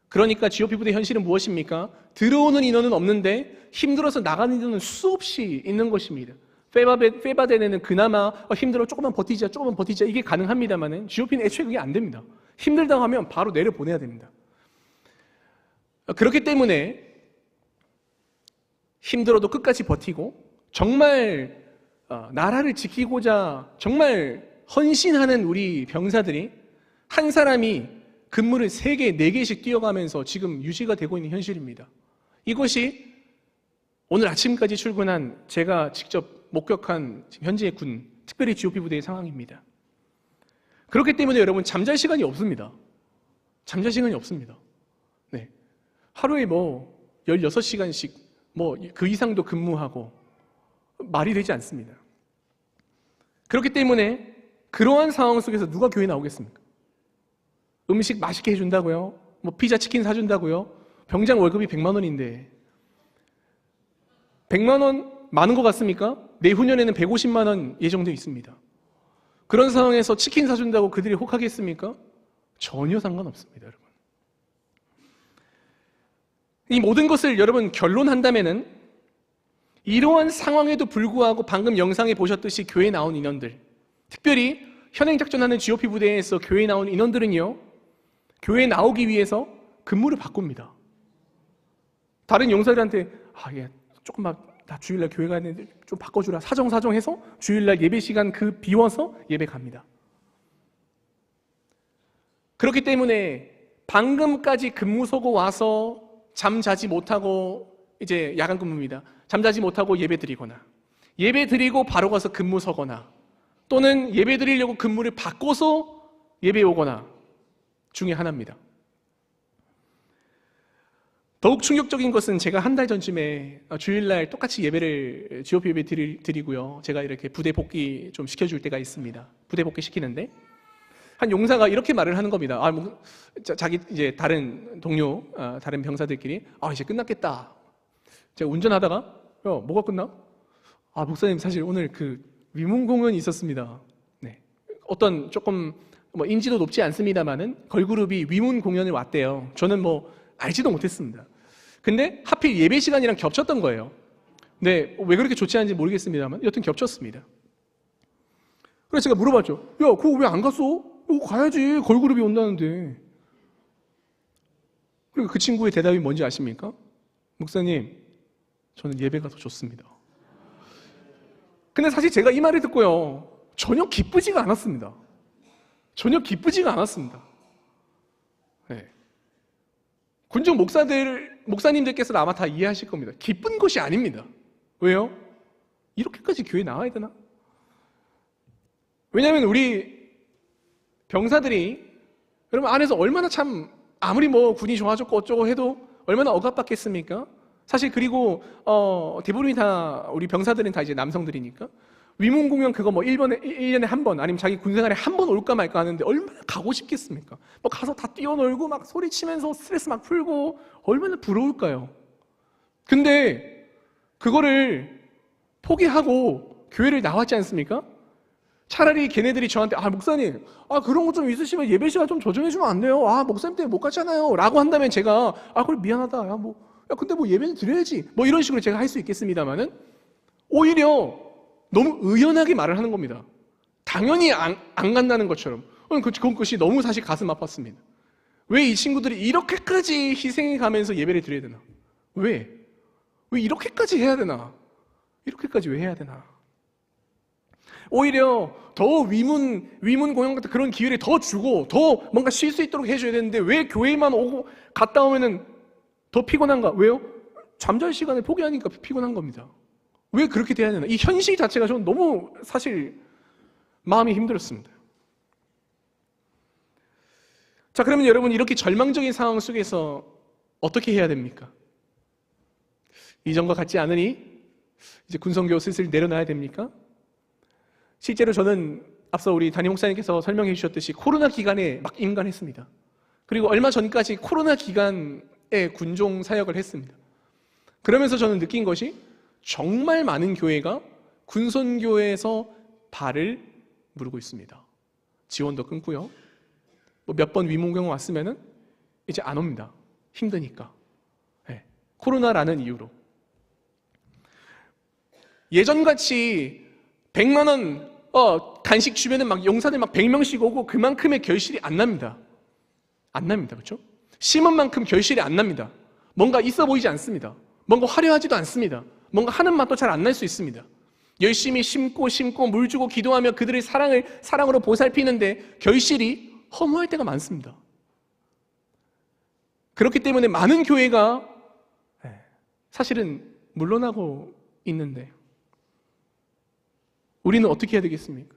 그러니까 GOP 부대 현실은 무엇입니까? 들어오는 인원은 없는데 힘들어서 나가는 인원은 수없이 있는 것입니다. 페바 대내는 그나마 힘들어 조금만 버티자 이게 가능합니다만은 GOP는 애초에 그게 안 됩니다. 힘들다고 하면 바로 내려보내야 됩니다. 그렇기 때문에 힘들어도 끝까지 버티고 정말 나라를 지키고자 정말 헌신하는 우리 병사들이 한 사람이 근무를 3개, 4개씩 뛰어가면서 지금 유지가 되고 있는 현실입니다. 이것이 오늘 아침까지 출근한 제가 직접 목격한 현재의 군, 특별히 GOP 부대의 상황입니다. 그렇기 때문에 여러분 잠잘 시간이 없습니다. 잠잘 시간이 없습니다. 네. 하루에 뭐 16시간씩 뭐 그 이상도 근무하고 말이 되지 않습니다. 그렇기 때문에 그러한 상황 속에서 누가 교회 나오겠습니까? 음식 맛있게 해준다고요? 뭐 피자 치킨 사준다고요? 병장 월급이 100만 원인데 100만 원 많은 것 같습니까? 내후년에는 150만 원 예정되어 있습니다. 그런 상황에서 치킨 사준다고 그들이 혹하겠습니까? 전혀 상관없습니다, 여러분. 이 모든 것을 여러분 결론한다면은 이러한 상황에도 불구하고 방금 영상에 보셨듯이 교회에 나온 인원들, 특별히 현행작전하는 GOP 부대에서 교회에 나온 인원들은요, 교회에 나오기 위해서 근무를 바꿉니다. 다른 용사들한테 조금만 나 주일날 교회 가야 되는데 좀 바꿔주라, 사정해서 주일날 예배 시간 그 비워서 예배 갑니다. 그렇기 때문에 방금까지 근무 서고 와서 잠자지 못하고 이제 야간 근무입니다. 잠자지 못하고 예배 드리거나, 예배 드리고 바로 가서 근무 서거나, 또는 예배 드리려고 근무를 바꿔서 예배 오거나 중에 하나입니다. 더욱 충격적인 것은 제가 한 달 전쯤에 주일날 똑같이 예배를 GOP 예배 드리고요, 제가 이렇게 부대 복귀 좀 시켜줄 때가 있습니다. 부대 복귀 시키는데 한 용사가 이렇게 말을 하는 겁니다. 자기 이제 다른 동료, 다른 병사들끼리 이제 끝났겠다. 제가 운전하다가 뭐가 끝나? 목사님 사실 오늘 그 위문 공연이 있었습니다. 네. 어떤 조금 뭐 인지도 높지 않습니다만은 걸그룹이 위문 공연을 왔대요. 저는 뭐 알지도 못했습니다. 근데 하필 예배 시간이랑 겹쳤던 거예요. 네, 왜 그렇게 좋지 않은지 모르겠습니다만 여튼 겹쳤습니다. 그래서 제가 물어봤죠. 야, 그거 왜 안 갔어? 가야지, 걸그룹이 온다는데. 그리고 그 친구의 대답이 뭔지 아십니까? 목사님, 저는 예배가 더 좋습니다. 근데 사실 제가 이 말을 듣고요, 전혀 기쁘지가 않았습니다. 전혀 기쁘지가 않았습니다. 네. 군중 목사들 목사님들께서는 아마 다 이해하실 겁니다. 기쁜 것이 아닙니다. 왜요? 이렇게까지 교회 나와야 되나? 왜냐하면 우리 병사들이 여러분 안에서 얼마나 참 아무리 뭐 군이 좋아졌고 어쩌고 해도 얼마나 억압받겠습니까? 사실 그리고 대부분이 다 우리 병사들은 다 이제 남성들이니까 위문 공연 그거 뭐 1년에 한 번 아니면 자기 군생활에 한 번 올까 말까 하는데 얼마나 가고 싶겠습니까? 뭐 가서 다 뛰어놀고 막 소리치면서 스트레스 막 풀고 얼마나 부러울까요? 근데 그거를 포기하고 교회를 나왔지 않습니까? 차라리 걔네들이 저한테 목사님 그런 거 좀 있으시면 예배 시간 좀 조정해 주면 안 돼요? 목사님 때문에 못 갔잖아요 라고 한다면 제가 그걸 미안하다 근데 뭐 예배는 드려야지 뭐 이런 식으로 제가 할 수 있겠습니다만은 오히려 너무 의연하게 말을 하는 겁니다. 당연히 안 간다는 것처럼. 그것이 너무 사실 가슴 아팠습니다. 왜 이 친구들이 이렇게까지 희생해 가면서 예배를 드려야 되나? 왜 이렇게까지 해야 되나? 이렇게까지 왜 해야 되나? 오히려 더 위문 공연 같은 그런 기회를 더 주고 더 뭔가 쉴 수 있도록 해줘야 되는데 왜 교회만 오고 갔다 오면은 더 피곤한가? 왜요? 잠잘 시간을 포기하니까 피곤한 겁니다. 왜 그렇게 돼야 되나? 이 현실 자체가 저는 너무 사실 마음이 힘들었습니다. 자, 그러면 여러분 이렇게 절망적인 상황 속에서 어떻게 해야 됩니까? 이전과 같지 않으니 이제 군성교 슬슬 내려놔야 됩니까? 실제로 저는 앞서 우리 담임 목사님께서 설명해 주셨듯이 코로나 기간에 막 임관했습니다. 그리고 얼마 전까지 코로나 기간에 군종 사역을 했습니다. 그러면서 저는 느낀 것이 정말 많은 교회가 군선교에서 발을 무르고 있습니다. 지원도 끊고요. 몇 번 위문경 왔으면은 이제 안 옵니다. 힘드니까. 코로나라는 이유로. 예전같이 100만 원 간식 주면은 막 용사들 막 100명씩 오고 그만큼의 결실이 안 납니다. 안 납니다. 그렇죠? 심은 만큼 결실이 안 납니다. 뭔가 있어 보이지 않습니다. 뭔가 화려하지도 않습니다. 뭔가 하는 맛도 잘 안 날 수 있습니다. 열심히 심고 물 주고 기도하며 그들의 사랑으로 보살피는데 결실이 허무할 때가 많습니다. 그렇기 때문에 많은 교회가 사실은 물러나고 있는데 우리는 어떻게 해야 되겠습니까?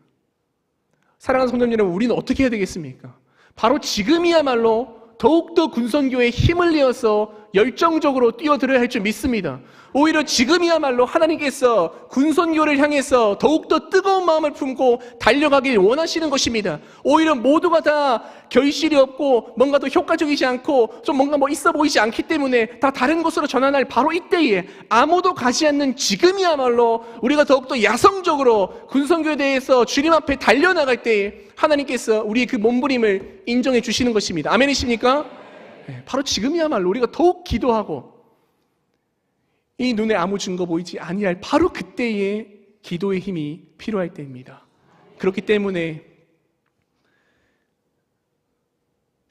사랑하는 성도님 여러분, 우리는 어떻게 해야 되겠습니까? 바로 지금이야말로 더욱더 군선교에 힘을 내어서 열정적으로 뛰어들어야 할 줄 믿습니다. 오히려 지금이야말로 하나님께서 군선교를 향해서 더욱더 뜨거운 마음을 품고 달려가길 원하시는 것입니다. 오히려 모두가 다 결실이 없고 뭔가 더 효과적이지 않고 좀 뭔가 뭐 있어 보이지 않기 때문에 다 다른 곳으로 전환할 바로 이때에 아무도 가지 않는 지금이야말로 우리가 더욱더 야성적으로 군선교에 대해서 주님 앞에 달려나갈 때에 하나님께서 우리의 그 몸부림을 인정해 주시는 것입니다. 아멘이십니까? 바로 지금이야말로 우리가 더욱 기도하고 이 눈에 아무 증거 보이지 아니할 바로 그때에 기도의 힘이 필요할 때입니다. 그렇기 때문에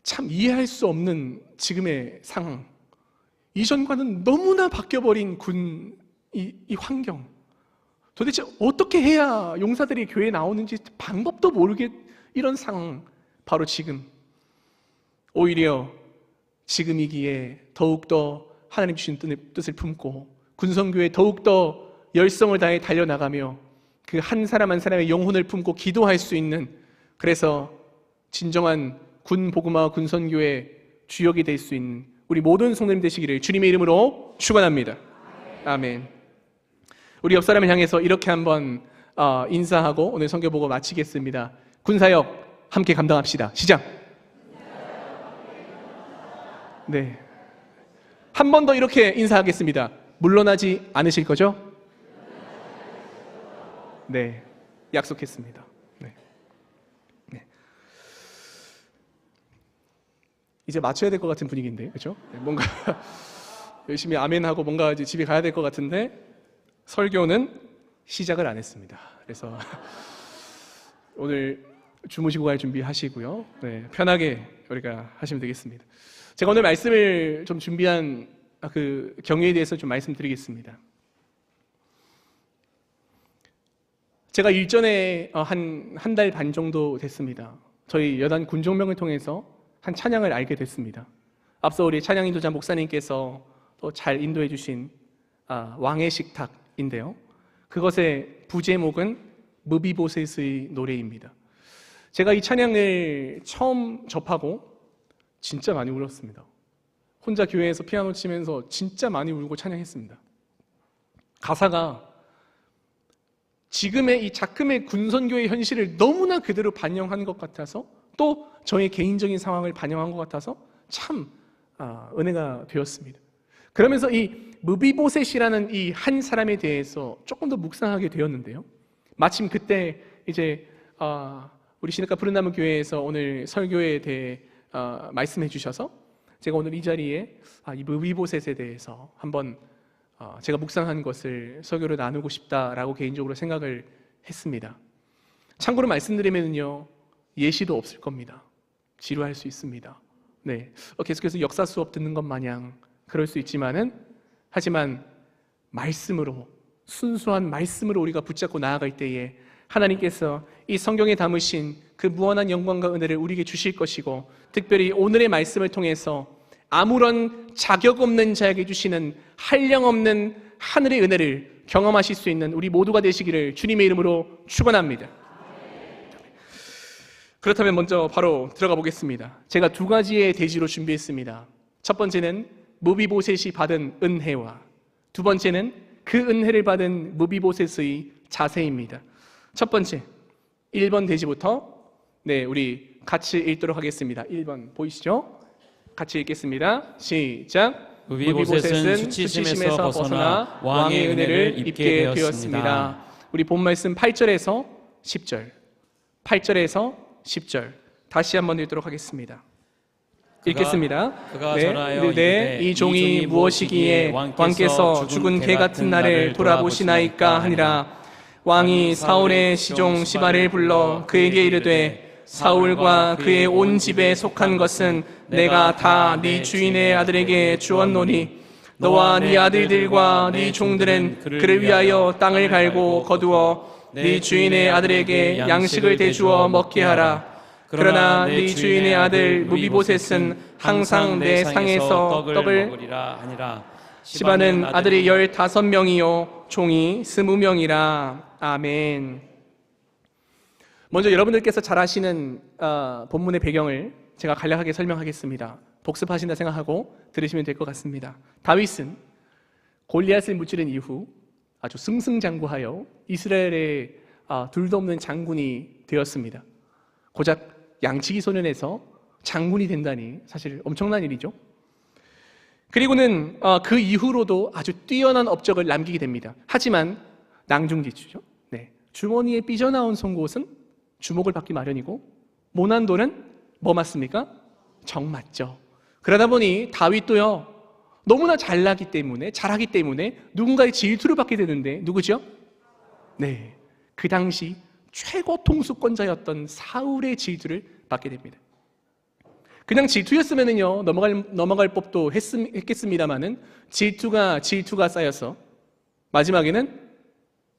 참 이해할 수 없는 지금의 상황, 이전과는 너무나 바뀌어버린 이 환경, 도대체 어떻게 해야 용사들이 교회에 나오는지 방법도 모르겠 이런 상황, 바로 지금 오히려 지금이기에 더욱더 하나님 주신 뜻을 품고 군성교회 더욱더 열성을 다해 달려나가며 그 한 사람 한 사람의 영혼을 품고 기도할 수 있는, 그래서 진정한 군복음화 군선교회 주역이 될 수 있는 우리 모든 성도님 되시기를 주님의 이름으로 축원합니다. 아멘. 우리 옆 사람을 향해서 이렇게 한번 인사하고 오늘 성경 보고 마치겠습니다. 군사역 함께 감당합시다. 시작. 네. 한 번 더 이렇게 인사하겠습니다. 물러나지 않으실 거죠? 네. 약속했습니다. 네. 네. 이제 맞춰야 될 것 같은 분위기인데, 그렇죠? 네, 뭔가 열심히 아멘하고 뭔가 이제 집에 가야 될 것 같은데 설교는 시작을 안 했습니다. 그래서 오늘 주무시고 갈 준비하시고요. 네, 편하게 우리가 하시면 되겠습니다. 제가 오늘 말씀을 좀 준비한 그 경위에 대해서 좀 말씀드리겠습니다. 제가 일전에 한 달 반 정도 됐습니다. 저희 여단 군종명을 통해서 한 찬양을 알게 됐습니다. 앞서 우리 찬양인도자 목사님께서 또 잘 인도해 주신 왕의 식탁인데요. 그것의 부제목은 무비보셋의 노래입니다. 제가 이 찬양을 처음 접하고 진짜 많이 울었습니다. 혼자 교회에서 피아노 치면서 진짜 많이 울고 찬양했습니다. 가사가 지금의 이 작금의 군선교의 현실을 너무나 그대로 반영한 것 같아서, 또 저의 개인적인 상황을 반영한 것 같아서 참 은혜가 되었습니다. 그러면서 이 무비보셋이라는 이 한 사람에 대해서 조금 더 묵상하게 되었는데요. 마침 그때 이제 우리 신학과 푸른나무 교회에서 오늘 설교에 대해 말씀해 주셔서 제가 오늘 이 자리에 이 무비보셋에 대해서 한번 제가 묵상한 것을 설교로 나누고 싶다라고 개인적으로 생각을 했습니다. 참고로 말씀드리면요, 예시도 없을 겁니다. 지루할 수 있습니다. 네, 계속해서 역사 수업 듣는 것 마냥 그럴 수 있지만은, 하지만 말씀으로, 순수한 말씀으로 우리가 붙잡고 나아갈 때에 하나님께서 이 성경에 담으신 그 무한한 영광과 은혜를 우리에게 주실 것이고, 특별히 오늘의 말씀을 통해서 아무런 자격 없는 자에게 주시는 한량없는 하늘의 은혜를 경험하실 수 있는 우리 모두가 되시기를 주님의 이름으로 축원합니다. 그렇다면 먼저 바로 들어가 보겠습니다. 제가 두 가지의 대지로 준비했습니다. 첫 번째는 무비보셋이 받은 은혜와, 두 번째는 그 은혜를 받은 무비보셋의 자세입니다. 첫 번째, 1번 대지부터 우리 같이 읽도록 하겠습니다. 1번 보이시죠? 같이 읽겠습니다. 시작. 무비보셋은 수치심에서 벗어나 왕의 은혜를 입게 되었습니다. 우리 본 말씀 8절에서 10절, 8절에서 10절 다시 한번 읽도록 하겠습니다. 읽겠습니다. 그가 전하여 이르되 이 종이 무엇이기에 왕께서 죽은 개 같은 나를 돌아보시나이까 하니라. 왕이 사울의 시종 시바를 불러 그에게 이르되 사울과 그의 온 집에 속한 것은 내가 다 네 주인의 아들에게 주었노니 너와 네 아들들과 네 종들은 그를 위하여 땅을 갈고 거두어 네 주인의 아들에게 양식을 대주어 먹게 하라. 그러나 네 주인의 아들 무비보셋은 항상 내 상에서 떡을 먹으리라 하니라. 시바는 아들이 15명이요 종이 20명이라. 아멘. 먼저 여러분들께서 잘 아시는 본문의 배경을 제가 간략하게 설명하겠습니다. 복습하신다 생각하고 들으시면 될 것 같습니다. 다윗은 골리앗을 무찌른 이후 아주 승승장구하여 이스라엘의 둘도 없는 장군이 되었습니다. 고작 양치기 소년에서 장군이 된다니 사실 엄청난 일이죠. 그리고는 그 이후로도 아주 뛰어난 업적을 남기게 됩니다. 하지만 낭중지추죠. 주머니에 삐져나온 송곳은 주목을 받기 마련이고, 모난 돌은 뭐 맞습니까? 정 맞죠. 그러다 보니 다윗도요, 너무나 잘하기 때문에 누군가의 질투를 받게 되는데, 누구죠? 그 당시 최고 통수권자였던 사울의 질투를 받게 됩니다. 그냥 질투였으면은요 넘어갈 법도 했겠습니다만은 질투가 쌓여서 마지막에는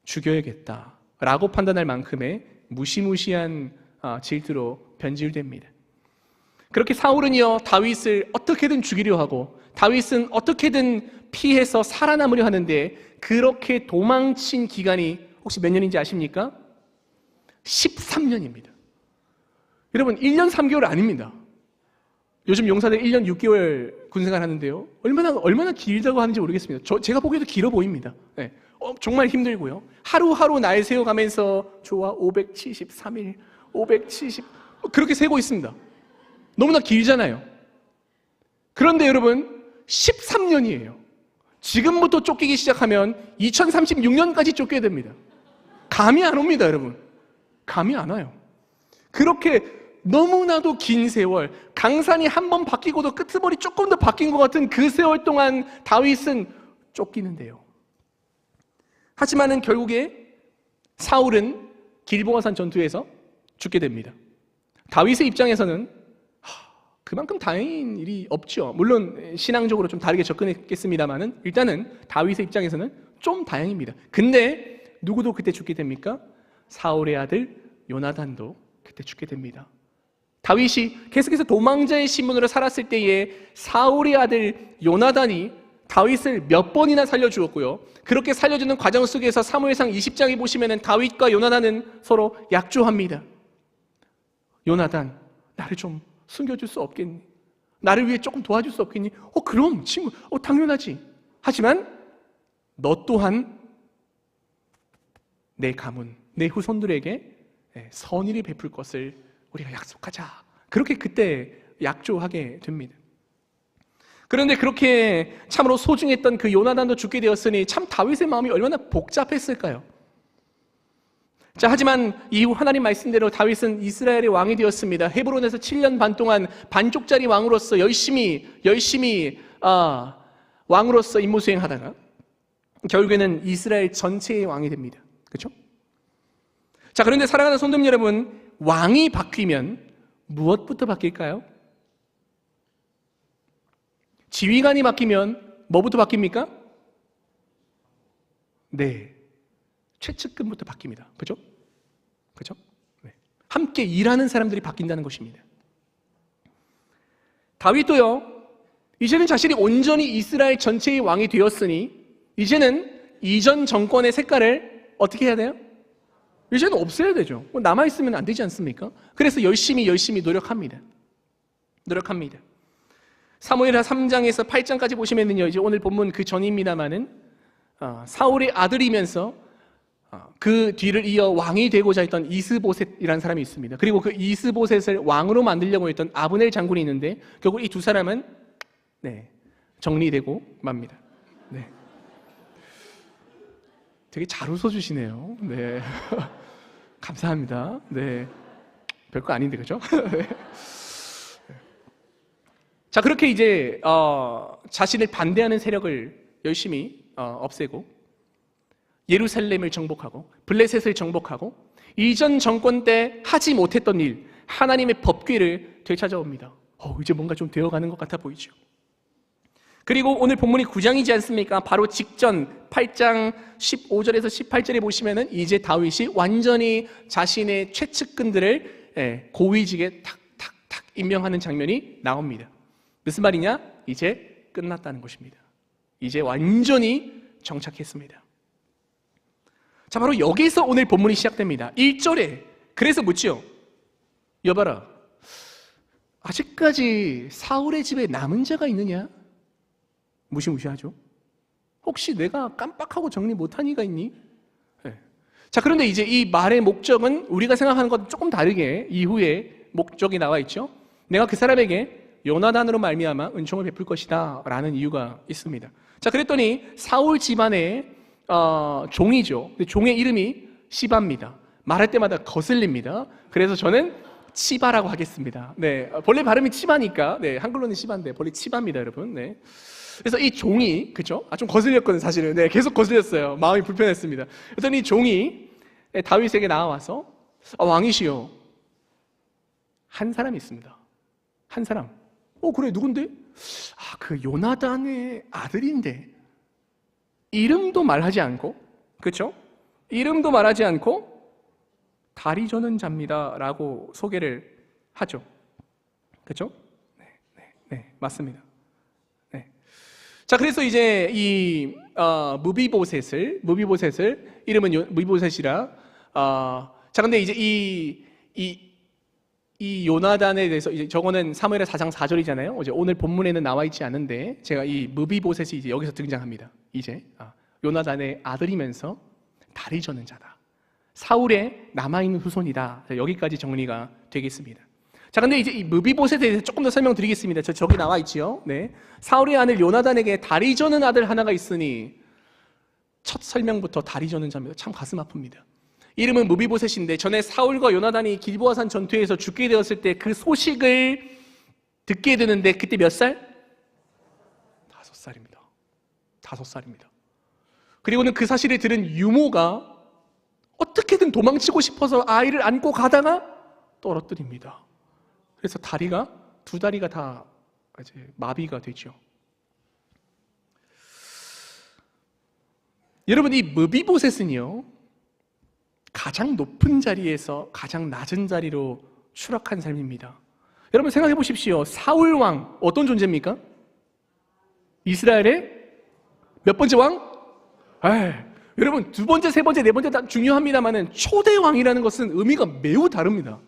죽여야겠다라고 판단할 만큼의 무시무시한 질투로 변질됩니다. 그렇게 사울은요 다윗을 어떻게든 죽이려 하고, 다윗은 어떻게든 피해서 살아남으려 하는데, 그렇게 도망친 기간이 혹시 몇 년인지 아십니까? 13년입니다. 여러분 1년 3개월 아닙니다. 요즘 용사들 1년 6개월 군생활 하는데요, 얼마나 길다고 하는지 모르겠습니다. 제가 보기에도 길어 보입니다. 정말 힘들고요. 하루하루 날 세워가면서 좋아 573일 570 그렇게 세고 있습니다. 너무나 길잖아요. 그런데 여러분 13년이에요. 지금부터 쫓기기 시작하면 2036년까지 쫓겨야 됩니다. 감이 안 옵니다, 여러분. 감이 안 와요. 그렇게 너무나도 긴 세월, 강산이 한 번 바뀌고도 끄트머리 조금 더 바뀐 것 같은 그 세월 동안 다윗은 쫓기는데요. 하지만은 결국에 사울은 길보아산 전투에서 죽게 됩니다. 다윗의 입장에서는 그만큼 다행인 일이 없죠. 물론 신앙적으로 좀 다르게 접근했겠습니다만은 일단은 다윗의 입장에서는 좀 다행입니다. 근데 누구도 그때 죽게 됩니까? 사울의 아들 요나단도 그때 죽게 됩니다. 다윗이 계속해서 도망자의 신분으로 살았을 때에 사울의 아들 요나단이 다윗을 몇 번이나 살려주었고요. 그렇게 살려주는 과정 속에서 사무엘상 20장에 보시면은 다윗과 요나단은 서로 약조합니다. 요나단, 나를 좀 숨겨줄 수 없겠니? 나를 위해 조금 도와줄 수 없겠니? 그럼 친구, 당연하지. 하지만 너 또한 내 가문, 내 후손들에게 선의를 베풀 것을 우리가 약속하자. 그렇게 그때 약조하게 됩니다. 그런데 그렇게 참으로 소중했던 그 요나단도 죽게 되었으니 참 다윗의 마음이 얼마나 복잡했을까요? 자, 하지만 이후 하나님 말씀대로 다윗은 이스라엘의 왕이 되었습니다. 헤브론에서 7년 반 동안 반쪽짜리 왕으로서 열심히 왕으로서 임무 수행하다가 결국에는 이스라엘 전체의 왕이 됩니다. 그렇죠? 자, 그런데 사랑하는 성도님 여러분, 왕이 바뀌면 무엇부터 바뀔까요? 지휘관이 바뀌면 뭐부터 바뀝니까? 네, 최측근부터 바뀝니다. 그죠? 그죠? 네. 함께 일하는 사람들이 바뀐다는 것입니다. 다윗도요, 이제는 자신이 온전히 이스라엘 전체의 왕이 되었으니 이제는 이전 정권의 색깔을 어떻게 해야 돼요? 이제는 없애야 되죠. 남아있으면 안 되지 않습니까? 그래서 열심히 노력합니다. 사무엘하 3장에서 8장까지 보시면은요, 이제 오늘 본문 그 전입니다만은 사울의 아들이면서 그 뒤를 이어 왕이 되고자 했던 이스보셋이라는 사람이 있습니다. 그리고 그 이스보셋을 왕으로 만들려고 했던 아브넬 장군이 있는데 결국 이 두 사람은 정리되고 맙니다. 네. 되게 잘 웃어주시네요. 네. 감사합니다. 네. 별거 아닌데, 그죠? 네. 자, 그렇게 이제 자신을 반대하는 세력을 열심히 없애고 예루살렘을 정복하고 블레셋을 정복하고 이전 정권 때 하지 못했던 일, 하나님의 법궤를 되찾아옵니다. 이제 뭔가 좀 되어가는 것 같아 보이죠. 그리고 오늘 본문이 9장이지 않습니까? 바로 직전 8장 15절에서 18절에 보시면은 이제 다윗이 완전히 자신의 최측근들을 고위직에 탁탁탁 임명하는 장면이 나옵니다. 무슨 말이냐? 이제 끝났다는 것입니다. 이제 완전히 정착했습니다. 자, 바로 여기서 오늘 본문이 시작됩니다. 1절에 그래서 묻죠. 여봐라, 아직까지 사울의 집에 남은 자가 있느냐? 무시무시하죠. 혹시 내가 깜빡하고 정리 못한 이가 있니? 네. 자, 그런데 이제 이 말의 목적은 우리가 생각하는 것과 조금 다르게 이후에 목적이 나와 있죠. 내가 그 사람에게 요나단으로 말미암아 은총을 베풀 것이다 라는 이유가 있습니다. 자, 그랬더니 사울 집안의 종이죠. 종의 이름이 시바입니다. 말할 때마다 거슬립니다. 그래서 저는 치바라고 하겠습니다. 네, 본래 발음이 치바니까 한글로는 시바인데 본래 치바입니다, 여러분. 네. 그래서 이 종이, 그죠? 좀 거슬렸거든요, 사실은. 네, 계속 거슬렸어요. 마음이 불편했습니다. 그랬더니 이 종이 다윗에게 나와서 왕이시여, 한 사람이 있습니다. 한 사람. 그래, 누군데? 그 요나단의 아들인데 이름도 말하지 않고, 그렇죠? 이름도 말하지 않고 다리 저는 자입니다 라고 소개를 하죠. 그렇죠? 네, 맞습니다. 네. 자, 그래서 이제 이 무비보셋을 이름은 무비보셋이라 자, 근데 이제 이 요나단에 대해서 이제 저거는 사무엘하 4장 4절이잖아요. 이제 오늘 본문에는 나와 있지 않은데 제가 이 무비보셋이 이제 여기서 등장합니다. 이제 요나단의 아들이면서 다리 저는 자다. 사울의 남아있는 후손이다. 여기까지 정리가 되겠습니다. 자, 근데 이제 이 무비보셋에 대해서 조금 더 설명드리겠습니다. 저기 나와 있지요. 네. 사울의 아들 요나단에게 다리 저는 아들 하나가 있으니 첫 설명부터 다리 저는 자입니다. 참 가슴 아픕니다. 이름은 무비보셋인데 전에 사울과 요나단이 길보아산 전투에서 죽게 되었을 때 그 소식을 듣게 되는데 그때 몇 살? 5살입니다. 5살입니다. 그리고는 그 사실을 들은 유모가 어떻게든 도망치고 싶어서 아이를 안고 가다가 떨어뜨립니다. 그래서 두 다리가 다 이제 마비가 되죠. 여러분, 이 무비보셋은요, 가장 높은 자리에서 가장 낮은 자리로 추락한 삶입니다. 여러분 생각해 보십시오. 사울 왕 어떤 존재입니까? 이스라엘의 몇 번째 왕? 여러분 두 번째, 세 번째, 네 번째 다 중요합니다만은 초대왕이라는 것은 의미가 매우 다릅니다.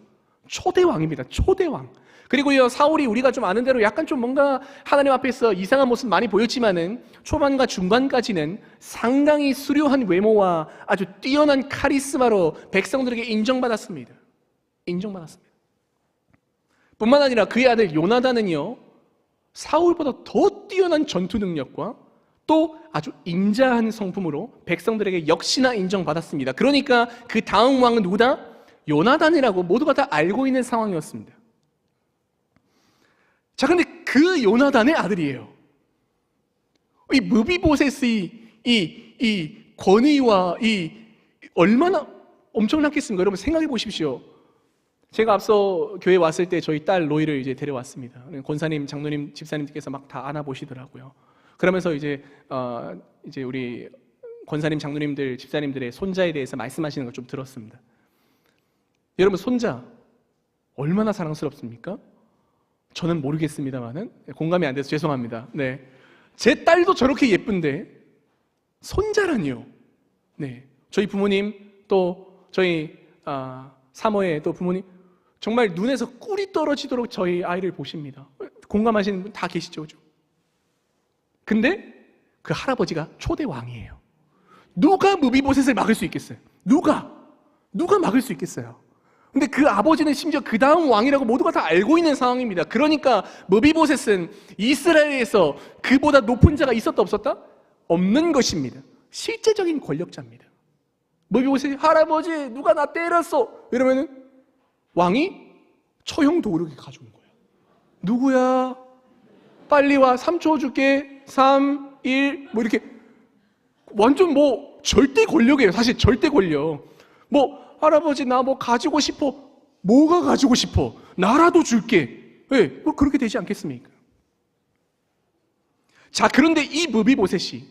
초대왕입니다. 초대왕. 그리고요, 사울이 우리가 좀 아는 대로 약간 좀 뭔가 하나님 앞에서 이상한 모습 많이 보였지만은 초반과 중반까지는 상당히 수려한 외모와 아주 뛰어난 카리스마로 백성들에게 인정받았습니다. 인정받았습니다. 뿐만 아니라 그의 아들 요나단은요, 사울보다 더 뛰어난 전투 능력과 또 아주 인자한 성품으로 백성들에게 역시나 인정받았습니다. 그러니까 그 다음 왕은 누구다? 요나단이라고 모두가 다 알고 있는 상황이었습니다. 자, 근데 그 요나단의 아들이에요. 이 무비보셋의 이 권위와 이 얼마나 엄청났겠습니까? 여러분 생각해 보십시오. 제가 앞서 교회 왔을 때 저희 딸 로이를 이제 데려왔습니다. 권사님, 장로님, 집사님께서 막 다 안아보시더라고요. 그러면서 이제 우리 권사님, 장로님들, 집사님들의 손자에 대해서 말씀하시는 걸 좀 들었습니다. 여러분 손자 얼마나 사랑스럽습니까? 저는 모르겠습니다만은 공감이 안 돼서 죄송합니다. 네, 제 딸도 저렇게 예쁜데 손자라니요. 네, 저희 부모님 또 저희 사모의 또 부모님 정말 눈에서 꿀이 떨어지도록 저희 아이를 보십니다. 공감하시는 분 다 계시죠, 그죠? 근데 그 할아버지가 초대 왕이에요. 누가 무비보셋을 막을 수 있겠어요? 누가 막을 수 있겠어요? 근데 그 아버지는 심지어 그 다음 왕이라고 모두가 다 알고 있는 상황입니다. 그러니까 무비보셋은 이스라엘에서 그보다 높은 자가 있었다 없었다? 없는 것입니다. 실제적인 권력자입니다. 무비보셋이 할아버지 누가 나 때렸어 이러면은 왕이 처형 도구를 가져온 거예요. 누구야? 빨리 와. 3초 줄게. 3, 1 뭐 이렇게 완전 뭐 절대 권력이에요. 사실 절대 권력. 뭐 할아버지 나 뭐 가지고 싶어. 뭐가 가지고 싶어? 나라도 줄게. 예, 뭐 그렇게 되지 않겠습니까? 자, 그런데 이 무비보셋이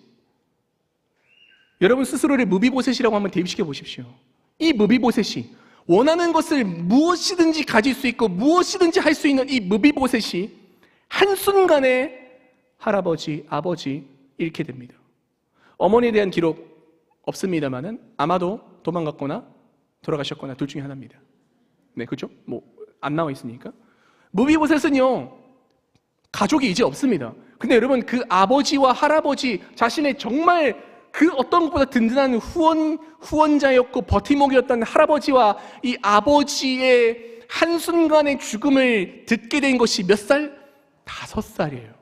여러분 스스로를 무비보셋이라고 한번 대입시켜 보십시오. 이 무비보셋이 원하는 것을 무엇이든지 가질 수 있고 무엇이든지 할 수 있는 이 무비보셋이 한순간에 할아버지, 아버지 잃게 됩니다. 어머니에 대한 기록 없습니다만은 아마도 도망갔거나 돌아가셨거나 둘 중에 하나입니다. 네, 그렇죠? 뭐 안 나와 있으니까. 무비보셋은요 가족이 이제 없습니다. 근데 여러분 그 아버지와 할아버지 자신의 정말 그 어떤 것보다 든든한 후원자였고 버팀목이었던 할아버지와 이 아버지의 한순간의 죽음을 듣게 된 것이 몇 살? 5살이에요.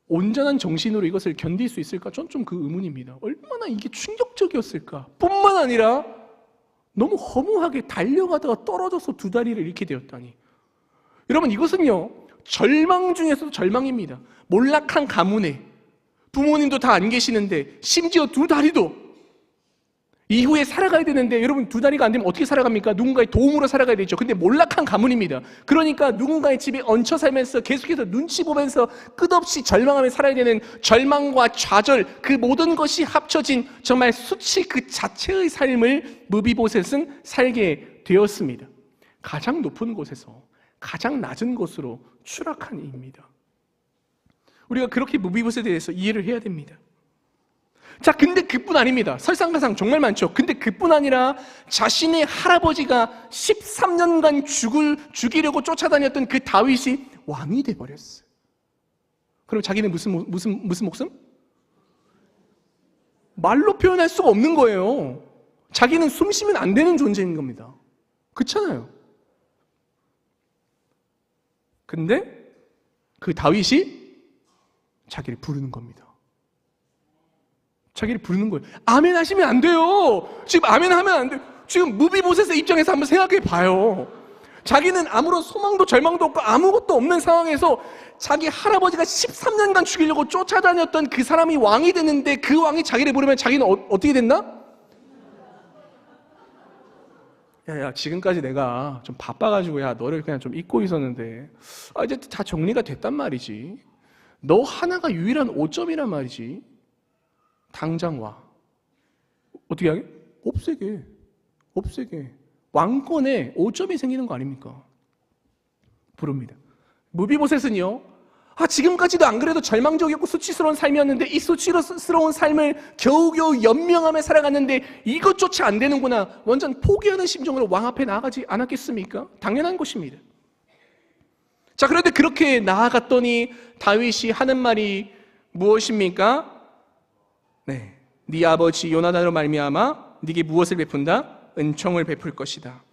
온전한 정신으로 이것을 견딜 수 있을까? 전 좀 그 의문입니다. 얼마나 이게 충격적이었을까? 뿐만 아니라 너무 허무하게 달려가다가 떨어져서 2다리를 잃게 되었다니. 여러분 이것은요 절망 중에서도 절망입니다. 몰락한 가문에 부모님도 다 안 계시는데 심지어 2다리도 이후에 살아가야 되는데 여러분 2다리가 안 되면 어떻게 살아갑니까? 누군가의 도움으로 살아가야 되죠. 근데 몰락한 가문입니다. 그러니까 누군가의 집에 얹혀 살면서 계속해서 눈치 보면서 끝없이 절망하며 살아야 되는 절망과 좌절 그 모든 것이 합쳐진 정말 수치 그 자체의 삶을 무비보셋은 살게 되었습니다. 가장 높은 곳에서 가장 낮은 곳으로 추락한 이입니다. 우리가 그렇게 무비보셋에 대해서 이해를 해야 됩니다. 자, 근데 그뿐 아닙니다. 설상가상 정말 많죠. 근데 그뿐 아니라 자신의 할아버지가 13년간 죽이려고 쫓아다녔던 그 다윗이 왕이 돼버렸어요. 그럼 자기는 무슨 목숨? 말로 표현할 수가 없는 거예요. 자기는 숨 쉬면 안 되는 존재인 겁니다. 그렇잖아요. 근데 그 다윗이 자기를 부르는 겁니다. 자기를 부르는 거예요. 아멘 하시면 안 돼요. 지금 아멘 하면 안 돼요. 지금 무비보셋의 입장에서 한번 생각해 봐요. 자기는 아무런 소망도 절망도 없고 아무것도 없는 상황에서 자기 할아버지가 13년간 죽이려고 쫓아다녔던 그 사람이 왕이 됐는데 그 왕이 자기를 부르면 자기는 어떻게 됐나? 야, 지금까지 내가 좀 바빠가지고 너를 그냥 좀 잊고 있었는데 이제 다 정리가 됐단 말이지. 너 하나가 유일한 오점이란 말이지. 당장 와. 어떻게 하게? 없애게. 왕권에 오점이 생기는 거 아닙니까? 부릅니다. 무비보셋은요 지금까지도 안 그래도 절망적이었고 수치스러운 삶이었는데 이 수치스러운 삶을 겨우겨우 연명하며 살아갔는데 이것조차 안 되는구나. 완전 포기하는 심정으로 왕 앞에 나아가지 않았겠습니까? 당연한 것입니다. 자, 그런데 그렇게 나아갔더니 다윗이 하는 말이 무엇입니까? 네 아버지 요나단으로 말미암아 네게 무엇을 베푼다? 은총을 베풀 것이다.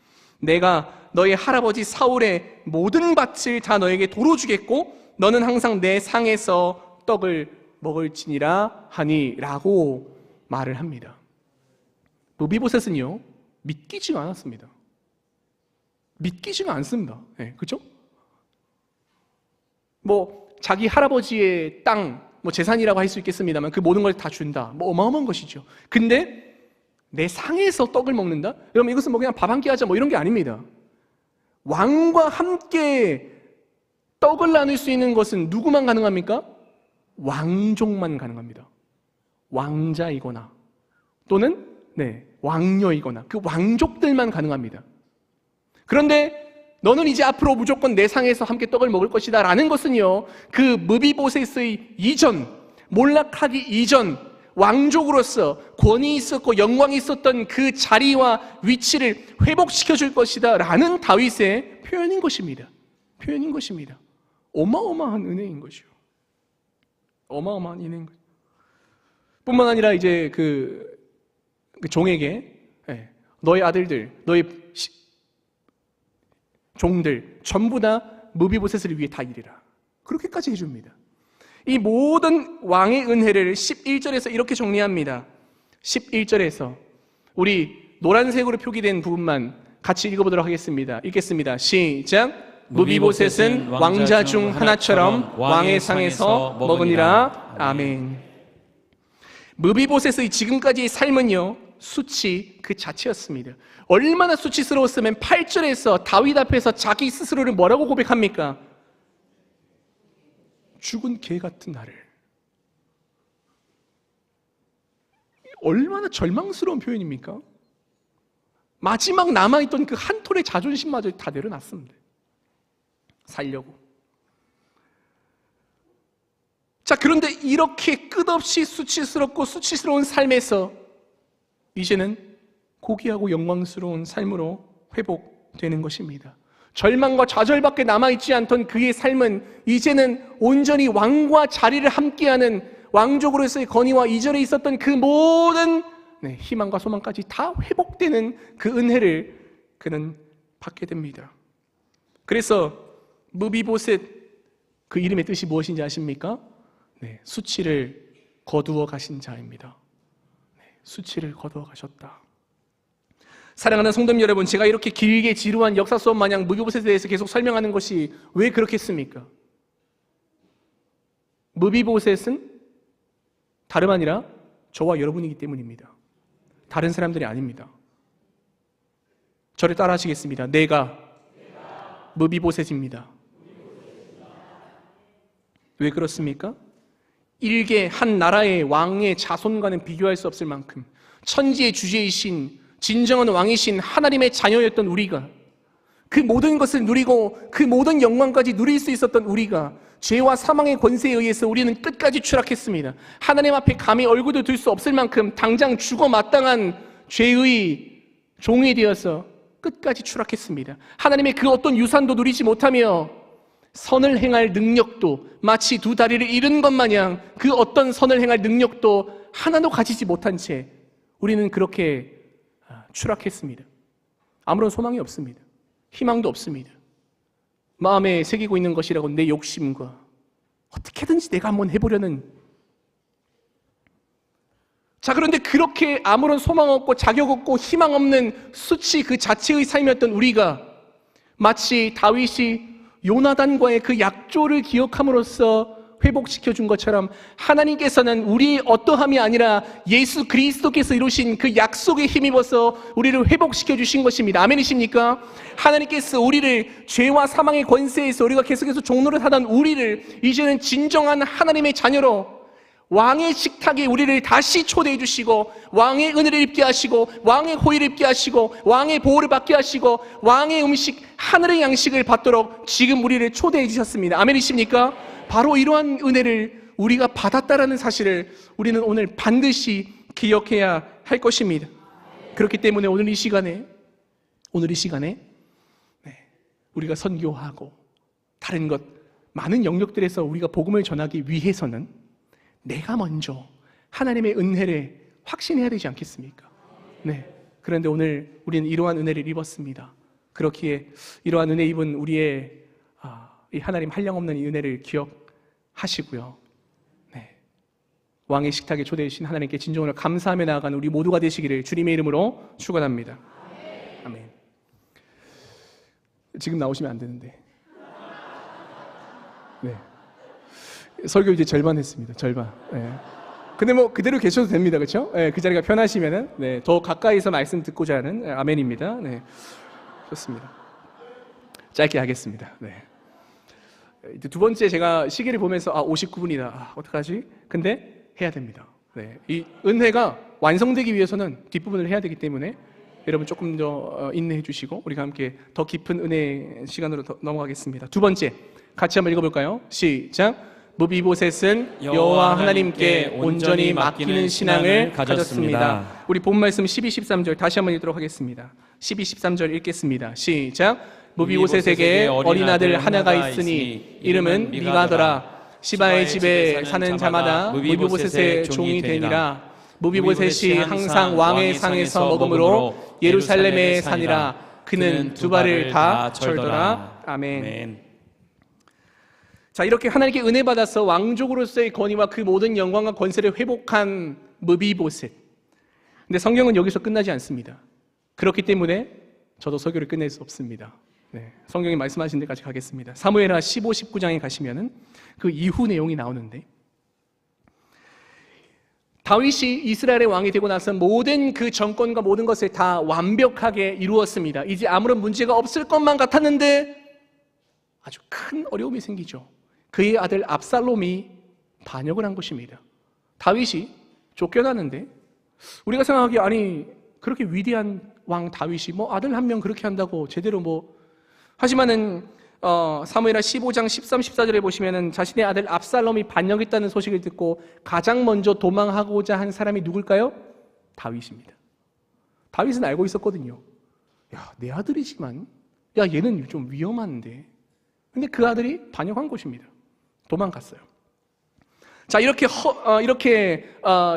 내가 너의 할아버지 사울의 모든 밭을 다 너에게 도로 주겠고 너는 항상 내 상에서 떡을 먹을지니라 하니 라고 말을 합니다. 무비보셋은요 믿기지가 않았습니다. 믿기지가 않습니다. 그렇죠? 자기 할아버지의 땅, 재산이라고 할 수 있겠습니다만 그 모든 걸 다 준다. 어마어마한 것이죠. 근데 내 상에서 떡을 먹는다? 여러분 이것은 그냥 밥 한 끼 하자 이런 게 아닙니다. 왕과 함께 떡을 나눌 수 있는 것은 누구만 가능합니까? 왕족만 가능합니다. 왕자이거나 또는 왕녀이거나 그 왕족들만 가능합니다. 그런데 너는 이제 앞으로 무조건 내 상에서 함께 떡을 먹을 것이다 라는 것은요 그 무비보셋의 이전, 몰락하기 이전 왕족으로서 권위 있었고 영광이 있었던 그 자리와 위치를 회복시켜 줄 것이다 라는 다윗의 표현인 것입니다. 어마어마한 은혜인 것이요. 어마어마한 은혜인 것. 뿐만 아니라 이제 그 종에게 너의 아들들, 너의 종들 전부 다 무비보셋을 위해 다 일해라. 그렇게까지 해줍니다. 이 모든 왕의 은혜를 11절에서 이렇게 정리합니다. 11절에서 우리 노란색으로 표기된 부분만 같이 읽어보도록 하겠습니다. 읽겠습니다. 시작. 무비보셋은 왕자 중 하나처럼 왕의 상에서 먹으니라. 아멘. 무비보셋의 지금까지의 삶은요 수치 그 자체였습니다. 얼마나 수치스러웠으면 8절에서 다윗 앞에서 자기 스스로를 뭐라고 고백합니까? 죽은 개 같은 나를. 얼마나 절망스러운 표현입니까? 마지막 남아있던 그 한 톨의 자존심마저 다 내려놨습니다. 살려고. 자, 그런데 이렇게 끝없이 수치스럽고 수치스러운 삶에서 이제는 고귀하고 영광스러운 삶으로 회복되는 것입니다. 절망과 좌절밖에 남아있지 않던 그의 삶은 이제는 온전히 왕과 자리를 함께하는 왕족으로서의 건의와 이전에 있었던 그 모든 희망과 소망까지 다 회복되는 그 은혜를 그는 받게 됩니다. 그래서 무비보셋 그 이름의 뜻이 무엇인지 아십니까? 수치를 거두어 가신 자입니다. 수치를 거두어 가셨다. 사랑하는 성도님 여러분, 제가 이렇게 길게 지루한 역사 수업 마냥 무비보셋에 대해서 계속 설명하는 것이 왜 그렇겠습니까? 무비보셋은 다름 아니라 저와 여러분이기 때문입니다. 다른 사람들이 아닙니다. 저를 따라 하시겠습니다. 내가 무비보셋입니다. 왜 그렇습니까? 일개 한 나라의 왕의 자손과는 비교할 수 없을 만큼 천지의 주제이신 진정한 왕이신 하나님의 자녀였던 우리가, 그 모든 것을 누리고 그 모든 영광까지 누릴 수 있었던 우리가 죄와 사망의 권세에 의해서 우리는 끝까지 추락했습니다. 하나님 앞에 감히 얼굴도 들 수 없을 만큼 당장 죽어 마땅한 죄의 종이 되어서 끝까지 추락했습니다. 하나님의 그 어떤 유산도 누리지 못하며 선을 행할 능력도 마치 두 다리를 잃은 것 마냥 그 어떤 선을 행할 능력도 하나도 가지지 못한 채 우리는 그렇게 추락했습니다. 아무런 소망이 없습니다. 희망도 없습니다. 마음에 새기고 있는 것이라고 내 욕심과 어떻게든지 내가 한번 해보려는. 자, 그런데 그렇게 아무런 소망 없고 자격 없고 희망 없는 수치 그 자체의 삶이었던 우리가 마치 다윗이 요나단과의 그 약조를 기억함으로써 회복시켜 준 것처럼 하나님께서는 우리의 어떠함이 아니라 예수 그리스도께서 이루신 그 약속에 힘입어서 우리를 회복시켜 주신 것입니다. 아멘이십니까? 하나님께서 우리를 죄와 사망의 권세에서 우리가 계속해서 종노릇 하던 우리를 이제는 진정한 하나님의 자녀로 왕의 식탁에 우리를 다시 초대해 주시고 왕의 은혜를 입게 하시고 왕의 호의를 입게 하시고 왕의 보호를 받게 하시고 왕의 음식, 하늘의 양식을 받도록 지금 우리를 초대해 주셨습니다. 아멘이십니까? 바로 이러한 은혜를 우리가 받았다라는 사실을 우리는 오늘 반드시 기억해야 할 것입니다. 그렇기 때문에 오늘 이 시간에 우리가 선교하고 다른 것 많은 영역들에서 우리가 복음을 전하기 위해서는 내가 먼저 하나님의 은혜를 확신해야 되지 않겠습니까? 네. 그런데 오늘 우리는 이러한 은혜를 입었습니다. 그렇기에 이러한 은혜 입은 우리의 이 하나님 한량없는 이 은혜를 기억하시고요. 네. 왕의 식탁에 초대해 주신 하나님께 진정으로 감사하며 나아가는 우리 모두가 되시기를 주님의 이름으로 축원합니다. 아멘. 지금 나오시면 안 되는데. 네. 설교 이제 절반 했습니다. 절반. 네. 근데 뭐 그대로 계셔도 됩니다. 그렇죠? 네, 그 자리가 편하시면은 네, 더 가까이서 말씀 듣고자 하는 아멘입니다. 네. 좋습니다. 짧게 하겠습니다. 네. 두 번째 제가 시계를 보면서 59분이다. 어떡하지? 근데 해야 됩니다. 네. 이 은혜가 완성되기 위해서는 뒷부분을 해야 되기 때문에 여러분 조금 더 인내해 주시고 우리가 함께 더 깊은 은혜 시간으로 더 넘어가겠습니다. 두 번째 같이 한번 읽어볼까요? 시작. 무비보셋은 여호와 하나님께 온전히 맡기는 신앙을 가졌습니다. 우리 본 말씀 12, 13절 다시 한번 읽도록 하겠습니다. 12, 13절 읽겠습니다. 시작. 무비보셋에게 어린 아들 하나가 있으니 이름은 미가더라. 시바의 집에 사는 자마다 무비보셋의 종이 되니라. 무비보셋이 항상 왕의 상에서 먹음으로 예루살렘에 사니라. 그는 두 발을 다 절더라. 아멘. 자, 이렇게 하나님께 은혜 받아서 왕족으로서의 권위와 그 모든 영광과 권세를 회복한 무비보셋. 근데 성경은 여기서 끝나지 않습니다. 그렇기 때문에 저도 설교를 끝낼 수 없습니다. 네, 성경이 말씀하신 데까지 가겠습니다. 사무엘하 15, 19장에 가시면은 그 이후 내용이 나오는데 다윗이 이스라엘의 왕이 되고 나서 모든 그 정권과 모든 것을 다 완벽하게 이루었습니다. 이제 아무런 문제가 없을 것만 같았는데 아주 큰 어려움이 생기죠. 그의 아들 압살롬이 반역을 한 것입니다. 다윗이 쫓겨나는데 우리가 생각하기에 아니 그렇게 위대한 왕 다윗이 뭐 아들 한 명 그렇게 한다고 제대로 뭐 하지만은 사무엘하 15장 13, 14절에 보시면은 자신의 아들 압살롬이 반역했다는 소식을 듣고 가장 먼저 도망하고자 한 사람이 누굴까요? 다윗입니다. 다윗은 알고 있었거든요. 야, 내 아들이지만 야 얘는 좀 위험한데 근데 그 아들이 반역한 것입니다. 도망갔어요. 자, 이렇게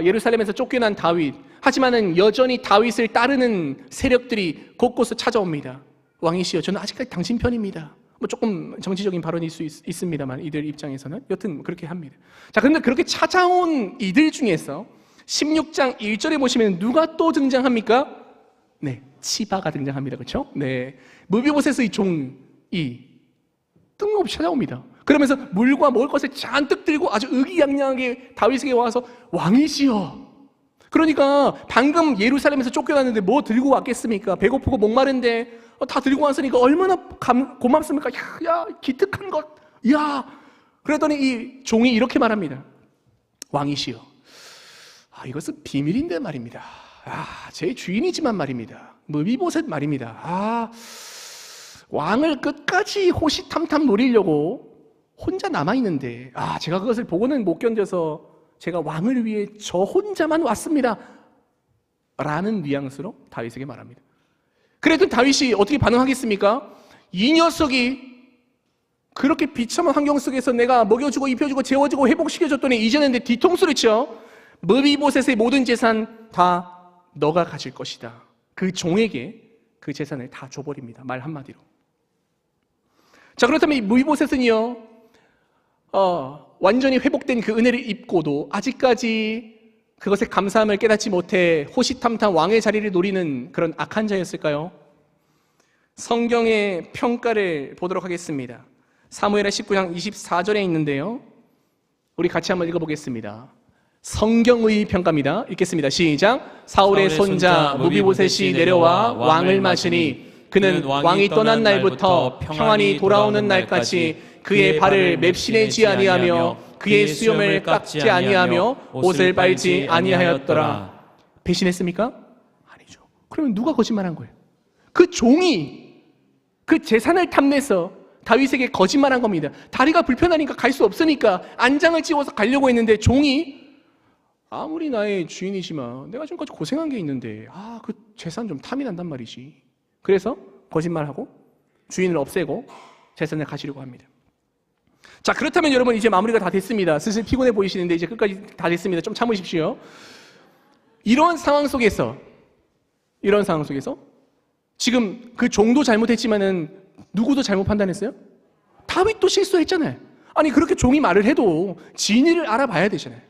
예루살렘에서 쫓겨난 다윗. 하지만은 여전히 다윗을 따르는 세력들이 곳곳에 찾아옵니다. 왕이시여, 저는 아직까지 당신 편입니다. 뭐 조금 정치적인 발언일 수 있습니다만 이들 입장에서는 여튼 그렇게 합니다. 자, 그런데 그렇게 찾아온 이들 중에서 16장 1절에 보시면 누가 또 등장합니까? 네, 치바가 등장합니다. 그렇죠? 네, 무비보셋의 종이 뜬금없이 찾아옵니다. 그러면서 물과 먹을 것을 잔뜩 들고 아주 의기양양하게 다윗에게 와서 왕이시여. 그러니까 방금 예루살렘에서 쫓겨났는데 뭐 들고 왔겠습니까? 배고프고 목마른데 다 들고 왔으니까 얼마나 고맙습니까? 야, 기특한 것. 야. 그랬더니 이 종이 이렇게 말합니다. 왕이시여. 이것은 비밀인데 말입니다. 제 주인이지만 말입니다. 무비보셋 말입니다. 왕을 끝까지 호시탐탐 노리려고 혼자 남아있는데 제가 그것을 보고는 못 견뎌서 제가 왕을 위해 저 혼자만 왔습니다 라는 뉘앙스로 다윗에게 말합니다. 그래도 다윗이 어떻게 반응하겠습니까? 이 녀석이 그렇게 비참한 환경 속에서 내가 먹여주고 입혀주고 재워주고 회복시켜줬더니 이제는 내 뒤통수를 쳐 무비보셋의 모든 재산 다 너가 가질 것이다. 그 종에게 그 재산을 다 줘버립니다. 말 한마디로. 자, 그렇다면 이 무비보셋은요 완전히 회복된 그 은혜를 입고도 아직까지 그것에 감사함을 깨닫지 못해 호시탐탐 왕의 자리를 노리는 그런 악한 자였을까요? 성경의 평가를 보도록 하겠습니다. 사무엘하 19장 24절에 있는데요, 우리 같이 한번 읽어보겠습니다. 성경의 평가입니다. 읽겠습니다. 시작. 사울의 손자 무비보셋이 내려와 왕을 맞으니 그는 왕이 떠난 날부터 평안히 돌아오는 날까지 그의 발을 맵신해지 아니하며 그의 수염을 깎지 아니하며 옷을 빨지 아니하였더라. 배신했습니까? 아니죠. 그러면 누가 거짓말한 거예요? 그 종이 그 재산을 탐내서 다윗에게 거짓말한 겁니다. 다리가 불편하니까 갈 수 없으니까 안장을 찌워서 가려고 했는데 종이 아무리 나의 주인이지만 내가 지금까지 고생한 게 있는데 그 재산 좀 탐이 난단 말이지. 그래서 거짓말하고 주인을 없애고 재산을 가지려고 합니다. 자, 그렇다면 여러분 이제 마무리가 다 됐습니다. 슬슬 피곤해 보이시는데 이제 끝까지 다 됐습니다. 좀 참으십시오. 이런 상황 속에서 지금 그 종도 잘못했지만은 누구도 잘못 판단했어요? 다윗도 실수했잖아요. 아니 그렇게 종이 말을 해도 진위를 알아봐야 되잖아요.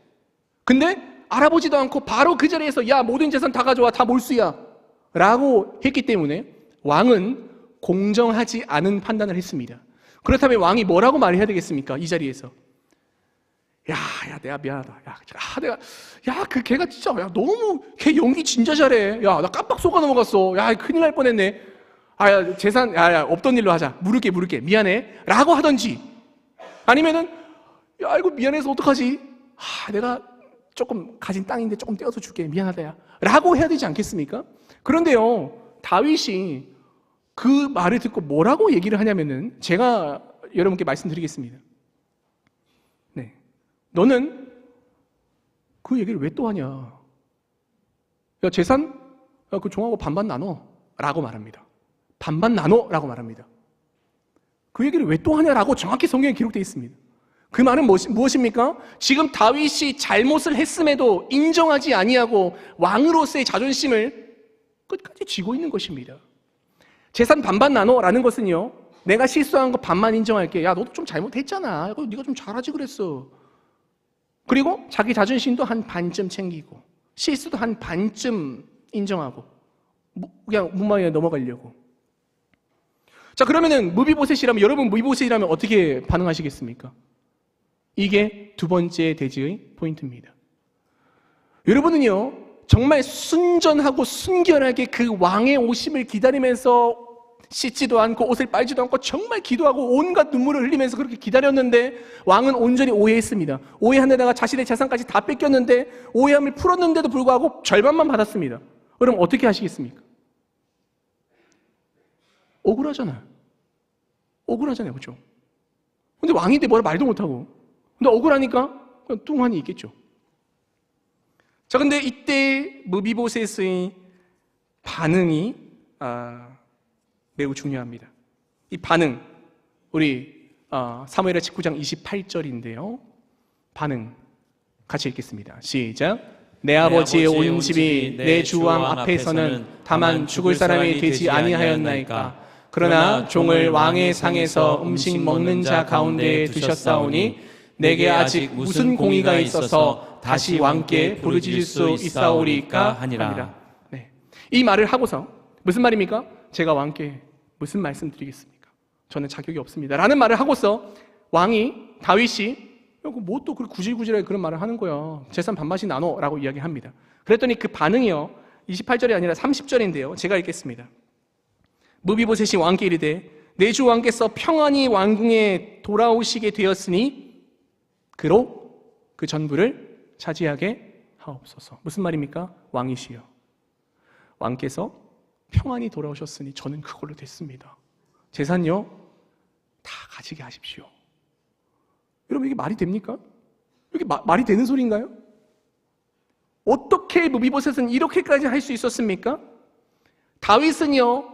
근데 알아보지도 않고 바로 그 자리에서 야 모든 재산 다 가져와 다 몰수야 라고 했기 때문에 왕은 공정하지 않은 판단을 했습니다. 그렇다면 왕이 뭐라고 말해야 되겠습니까? 이 자리에서 야 내가 미안하다. 그 걔가 진짜 너무 걔 연기 진짜 잘해. 야 나 깜빡 속아 넘어갔어. 야 큰일 날 뻔했네. 재산 없던 일로 하자. 물을게 미안해 라고 하던지, 아니면은 야 이거 미안해서 어떡하지? 내가 조금 가진 땅인데 조금 떼어서 줄게 미안하다 야 라고 해야 되지 않겠습니까? 그런데요 다윗이 그 말을 듣고 뭐라고 얘기를 하냐면은 제가 여러분께 말씀드리겠습니다. 네, 너는 그 얘기를 왜 또 하냐? 야 재산 그 종하고 반반 나눠 라고 말합니다. 반반 나눠 라고 말합니다. 그 얘기를 왜 또 하냐라고 정확히 성경에 기록되어 있습니다. 그 말은 무엇입니까? 지금 다윗이 잘못을 했음에도 인정하지 아니하고 왕으로서의 자존심을 끝까지 쥐고 있는 것입니다. 재산 반반 나눠라는 것은요, 내가 실수한 거 반만 인정할게. 야 너도 좀 잘못했잖아. 네가 좀 잘하지 그랬어. 그리고 자기 자존심도 한 반쯤 챙기고 실수도 한 반쯤 인정하고 그냥 무마에 넘어가려고. 자, 그러면은 무비보셋이라면, 여러분 무비보셋이라면 어떻게 반응하시겠습니까? 이게 두 번째 대지의 포인트입니다. 여러분은요 정말 순전하고 순결하게 그 왕의 오심을 기다리면서 씻지도 않고 옷을 빨지도 않고 정말 기도하고 온갖 눈물을 흘리면서 그렇게 기다렸는데 왕은 온전히 오해했습니다. 오해한 데다가 자신의 재산까지 다 뺏겼는데 오해함을 풀었는데도 불구하고 절반만 받았습니다. 그럼 어떻게 하시겠습니까? 억울하잖아요. 그렇죠? 근데 왕인데 뭐라 말도 못하고, 근데 억울하니까 그냥 뚱하니 있겠죠. 자, 근데 이때 무비보셋의 반응이 매우 중요합니다. 이 반응, 우리 사무엘하 19장 28절인데요. 반응 같이 읽겠습니다. 시작. 내 아버지의 온 집이 내 주왕 앞에서는 다만 죽을 사람이 되지 아니하였나이까. 그러나 종을 왕의 상에서 음식 먹는 자 가운데에 두셨사오니 내게 아직 무슨 공의가 있어서 다시 왕께 부르짖을 수 있사오리까 하니라. 네. 이 말을 하고서 무슨 말입니까? 제가 왕께 무슨 말씀 드리겠습니까? 저는 자격이 없습니다 라는 말을 하고서 다윗이 뭐 또 구질구질하게 그런 말을 하는 거야. 재산 반반씩 나눠 라고 이야기합니다. 그랬더니 그 반응이요 28절이 아니라 30절인데요 제가 읽겠습니다. 무비보셋이 왕께 이르되 내 주 왕께서 평안히 왕궁에 돌아오시게 되었으니 그로 그 전부를 차지하게 하옵소서. 무슨 말입니까? 왕이시여, 왕께서 평안히 돌아오셨으니 저는 그걸로 됐습니다. 재산요 다 가지게 하십시오. 여러분 이게 말이 됩니까? 이게 말이 되는 소리인가요? 어떻게 무비보셋은 이렇게까지 할 수 있었습니까? 다윗은요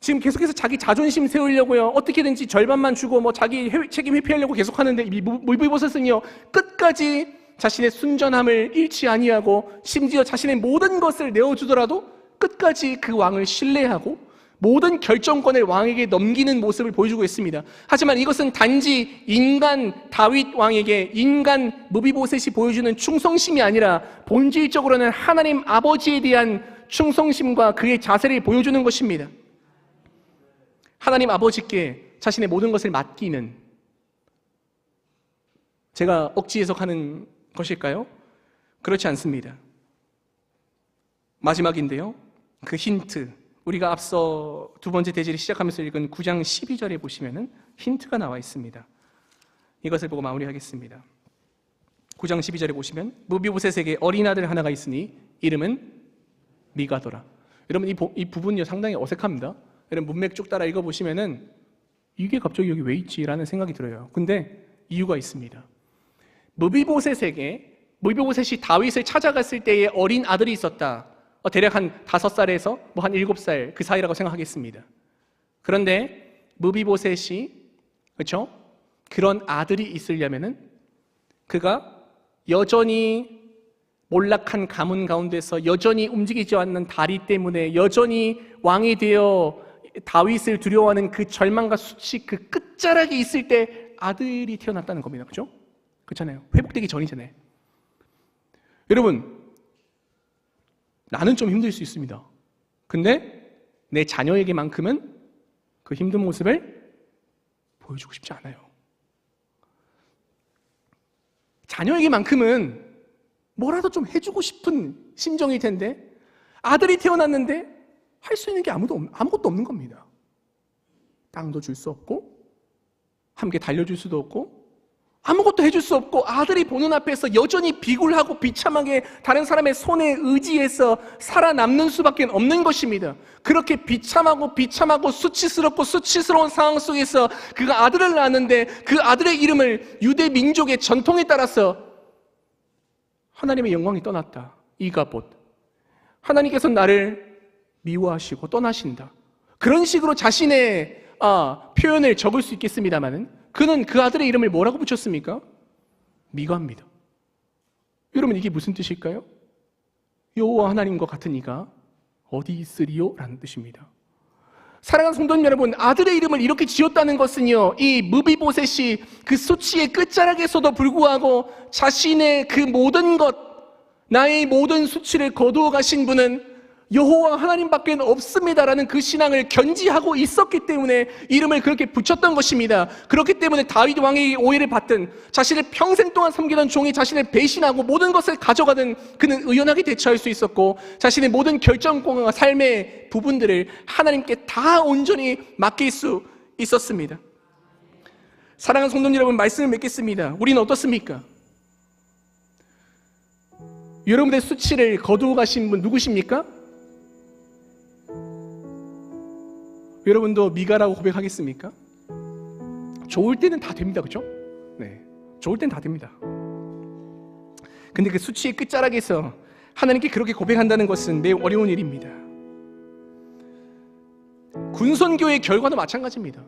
지금 계속해서 자기 자존심 세우려고요 어떻게든지 절반만 주고 자기 책임 회피하려고 계속하는데 이 무비보셋은요 끝까지 자신의 순전함을 잃지 아니하고 심지어 자신의 모든 것을 내어주더라도 끝까지 그 왕을 신뢰하고 모든 결정권을 왕에게 넘기는 모습을 보여주고 있습니다. 하지만 이것은 단지 인간 다윗 왕에게 인간 무비보셋이 보여주는 충성심이 아니라 본질적으로는 하나님 아버지에 대한 충성심과 그의 자세를 보여주는 것입니다. 하나님 아버지께 자신의 모든 것을 맡기는, 제가 억지 해석하는 것일까요? 그렇지 않습니다. 마지막인데요 그 힌트, 우리가 앞서 두 번째 대지를 시작하면서 읽은 9장 12절에 보시면은 힌트가 나와 있습니다. 이것을 보고 마무리하겠습니다. 9장 12절에 보시면 무비보셋에게 어린 아들 하나가 있으니 이름은 미가더라. 여러분 이 부분이 상당히 어색합니다. 여러분 문맥 쭉 따라 읽어보시면은 이게 갑자기 여기 왜 있지? 라는 생각이 들어요. 근데 이유가 있습니다. 무비보셋이 다윗을 찾아갔을 때에 어린 아들이 있었다. 대략 한 5살에서 한 7살 그 사이라고 생각하겠습니다. 그런데 무비보셋이 그렇죠? 그런 아들이 있으려면은 그가 여전히 몰락한 가문 가운데서 여전히 움직이지 않는 다리 때문에 여전히 왕이 되어 다윗을 두려워하는 그 절망과 수치 그 끝자락에 있을 때 아들이 태어났다는 겁니다. 그렇죠? 그렇잖아요. 회복되기 전이잖아요. 여러분, 나는 좀 힘들 수 있습니다. 근데 내 자녀에게만큼은 그 힘든 모습을 보여주고 싶지 않아요. 자녀에게만큼은 뭐라도 좀 해주고 싶은 심정일 텐데 아들이 태어났는데 할 수 있는 게 아무것도 없는 겁니다. 땅도 줄 수 없고 함께 달려줄 수도 없고 아무것도 해줄 수 없고 아들이 보는 앞에서 여전히 비굴하고 비참하게 다른 사람의 손에 의지해서 살아남는 수밖에 없는 것입니다. 그렇게 비참하고 수치스러운 상황 속에서 그가 아들을 낳았는데 그 아들의 이름을 유대 민족의 전통에 따라서 하나님의 영광이 떠났다. 이가봇. 하나님께서 나를 미워하시고 떠나신다. 그런 식으로 자신의 표현을 적을 수 있겠습니다만은 그는 그 아들의 이름을 뭐라고 붙였습니까? 미가입니다. 여러분 이게 무슨 뜻일까요? 여호와 하나님과 같은 이가 어디 있으리요? 라는 뜻입니다. 사랑하는 성도님 여러분, 아들의 이름을 이렇게 지었다는 것은요, 이 무비보셋이 그 수치의 끝자락에서도 불구하고 자신의 그 모든 것, 나의 모든 수치를 거두어 가신 분은 여호와 하나님밖에 없습니다라는 그 신앙을 견지하고 있었기 때문에 이름을 그렇게 붙였던 것입니다. 그렇기 때문에 다윗 왕의 오해를 받든 자신을 평생 동안 섬기던 종이 자신을 배신하고 모든 것을 가져가든 그는 의연하게 대처할 수 있었고 자신의 모든 결정권과 삶의 부분들을 하나님께 다 온전히 맡길 수 있었습니다. 사랑하는 성도님 여러분, 말씀을 맺겠습니다. 우리는 어떻습니까? 여러분의 수치를 거두어 가신 분 누구십니까? 여러분도 미가라고 고백하겠습니까? 좋을 때는 다 됩니다. 그렇죠? 네, 좋을 때는 다 됩니다. 근데 그 수치의 끝자락에서 하나님께 그렇게 고백한다는 것은 매우 어려운 일입니다. 군선교의 결과도 마찬가지입니다.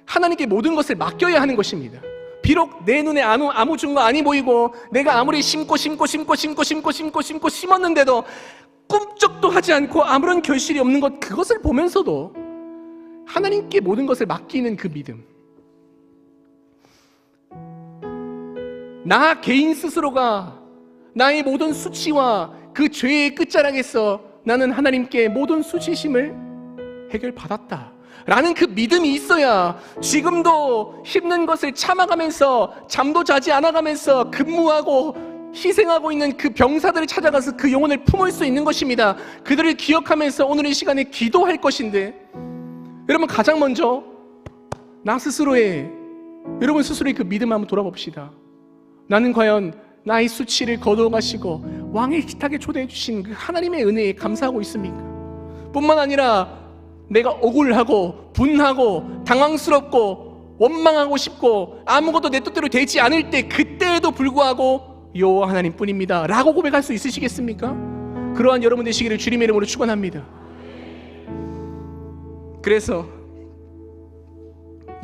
하나님께 모든 것을 맡겨야 하는 것입니다. 비록 내 눈에 아무 증거 아니 보이고 내가 아무리 심었는데도 꿈쩍도 하지 않고 아무런 결실이 없는 것, 그것을 보면서도 하나님께 모든 것을 맡기는 그 믿음, 나 개인 스스로가 나의 모든 수치와 그 죄의 끝자락에서 나는 하나님께 모든 수치심을 해결받았다 라는 그 믿음이 있어야 지금도 힘든 것을 참아가면서 잠도 자지 않아가면서 근무하고 희생하고 있는 그 병사들을 찾아가서 그 영혼을 품을 수 있는 것입니다. 그들을 기억하면서 오늘 이 시간에 기도할 것인데, 여러분 가장 먼저 여러분 스스로의 그 믿음 한번 돌아봅시다. 나는 과연 나의 수치를 거두어 가시고 왕의 식탁에 초대해 주신 그 하나님의 은혜에 감사하고 있습니까? 뿐만 아니라 내가 억울하고 분하고 당황스럽고 원망하고 싶고 아무것도 내 뜻대로 되지 않을 때, 그때에도 불구하고 여호와 하나님뿐입니다 라고 고백할 수 있으시겠습니까? 그러한 여러분 되시기를 주님의 이름으로 축원합니다. 그래서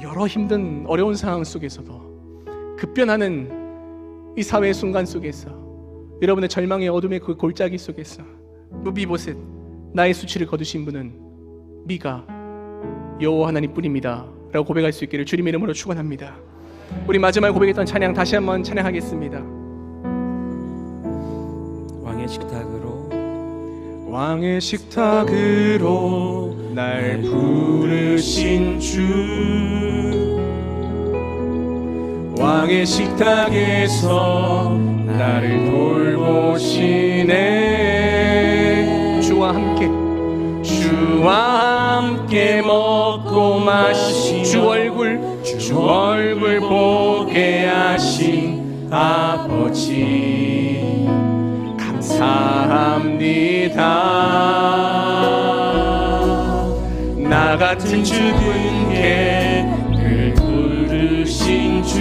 여러 힘든 어려운 상황 속에서도 급변하는 이 사회의 순간 속에서 여러분의 절망의 어둠의 그 골짜기 속에서 무비보셋, 나의 수치를 거두신 분은 미가 여호와 하나님뿐입니다 라고 고백할 수 있기를 주님의 이름으로 축원합니다. 우리 마지막에 고백했던 찬양 다시 한번 찬양하겠습니다. 왕의 식탁으로 날 부르신 주, 왕의 식탁에서 나를 돌보시네. 주와 함께 먹고 마시며 주 얼굴 주 얼굴 보게 하신 아버지 감사합니다. 나 같은 죽은 개를 부르신 주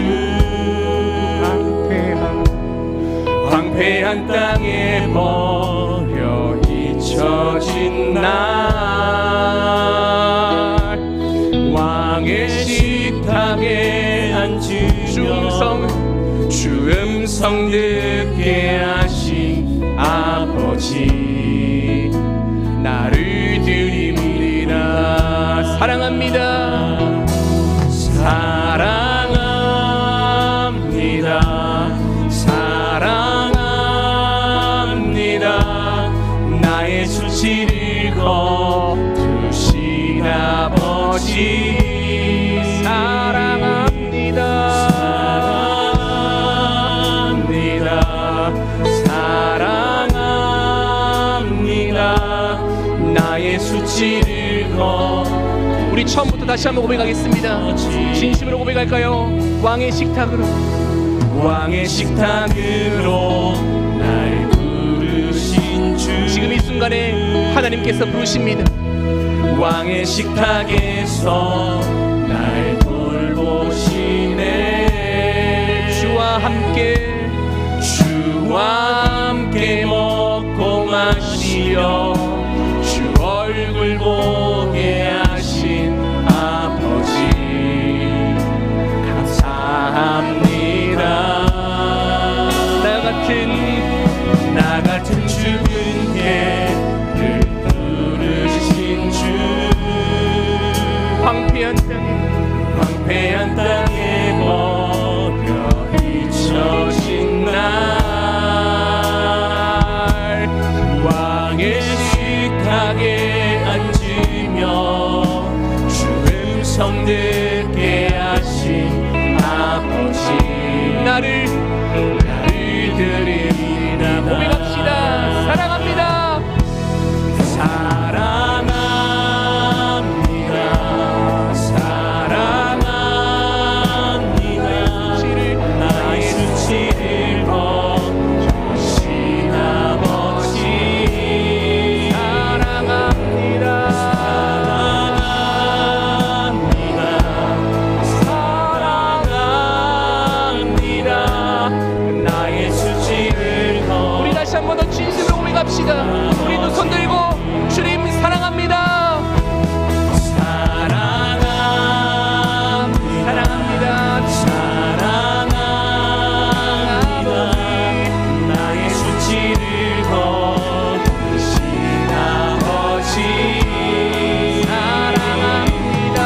황폐한 땅에 버려 잊혀진 날 왕의 식탁에 앉으며 주 음성 듣게 하신 아버지 나를 드립니다. 사랑합니다. 사랑합니다. 사랑합니다. 나의 수치를 거두신 아버지 사랑합니다. 사랑합니다. 나의 수치를 우리 처음부터 다시 한번 고백하겠습니다. 진심으로 고백할까요? 왕의 식탁으로 왕의 식탁으로 날 부르신 주 지금 이 순간에 하나님께서 부르십니다. 왕의 식탁에서 날 돌보시네. 주와 함께 먹고 마시어 주 얼굴 보게 하신 아버지 감사합니다. 나 같은 죽은 개를 부르신 주 황폐한 땅에 버려 잊혀진 날 왕의 식탁에 앉으며 주 음성 듣게 하신 아버지 나를 드립니다. 고백합시다. 사랑합니다. 사랑합니다. 사랑합니다. 나의 수치를 거두신 아버지 사랑합니다. 사랑합니다. 나의 수치를 우리 다시 한 번 더 진심으로 고백합시다. 우리 두 손 들고 주님 사랑합니다. 사랑합니다. 사랑합니다. 나의 수치를 거두신 아버지 사랑합니다.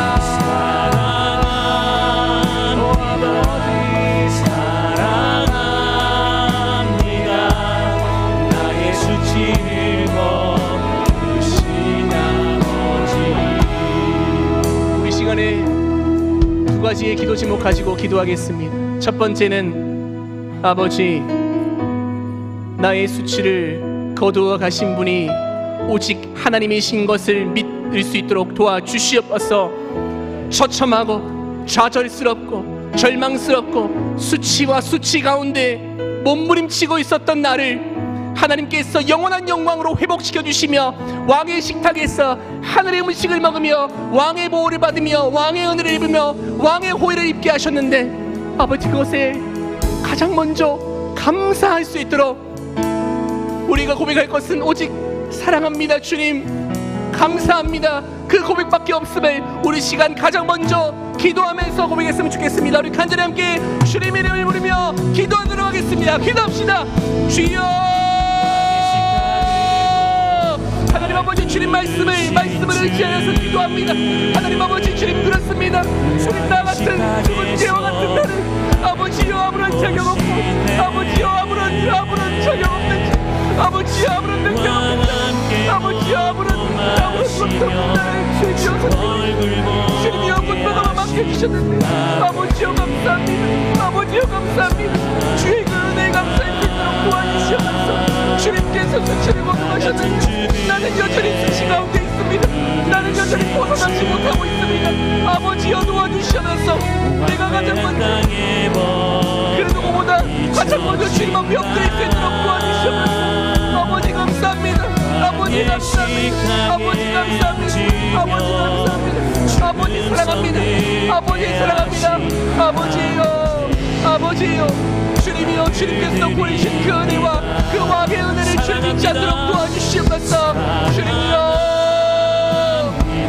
사랑합니다. 나의 수치를 거두신 아버지. 우리 시간에 두 가지의 기도 제목 가지고 기도하겠습니다. 첫 번째는 아버지 나의 수치를 거두어 가신 분이 오직 하나님이신 것을 믿을 수 있도록 도와주시옵소서. 처참하고 좌절스럽고 절망스럽고 수치와 수치 가운데 몸부림치고 있었던 나를 하나님께서 영원한 영광으로 회복시켜 주시며 왕의 식탁에서 하늘의 음식을 먹으며 왕의 보호를 받으며 왕의 은혜를 입으며 왕의 호의를 입게 하셨는데 아버지 그것에 가장 먼저 감사할 수 있도록 우리가 고백할 것은 오직 사랑합니다 주님 감사합니다 그 고백밖에 없음을 우리 시간 가장 먼저 기도하면서 고백했으면 좋겠습니다. 우리 간절히 함께 주님의 이름을 부르며 기도하도록 하겠습니다. 기도합시다. 주여 하나님 아버지 주님 말씀을 의지하여서 기도합니다. 하나님 아버지 주님 그렇습니다. 주님 나 같은 죽은 개와 같은 나를 아버지여 아무런 자격 없고 아버지여 아무런 자격 없는 아버지여 아무런 능력 없는 아버지여 아무런 것도 없는 나를 주님이여 주님이 영분노가 맡겨주셨는데 아버지여 감사합니다. 아버지여 감사합니다. 주의 그 은혜에 감사할 수 있도록 도와주시옵소서. 주님께서 수치를 거듭하셨는데 나는 여전히 수치 가운데 있습니다. 나는 여전히 벗어나지 못하고 있습니다. 아버지여 도와주시옵소서. 내 가장 먼저 그 누구보다 가장 먼저 주님 앞에 엎드릴 수 있도록 도와주시옵소서. 아버지 감사합니다. 아버지 감사합니다. 아버지 감사합니다. 아버지 감사합니다. 아버지 사랑합니다. 아버지 사랑합니다. 아버지요, 아버지요, 주님이여, 주님께서 보내신 그 은혜와 그 왕의 은혜를 주님 잊지 않도록 도와주시옵소서. 주님이여,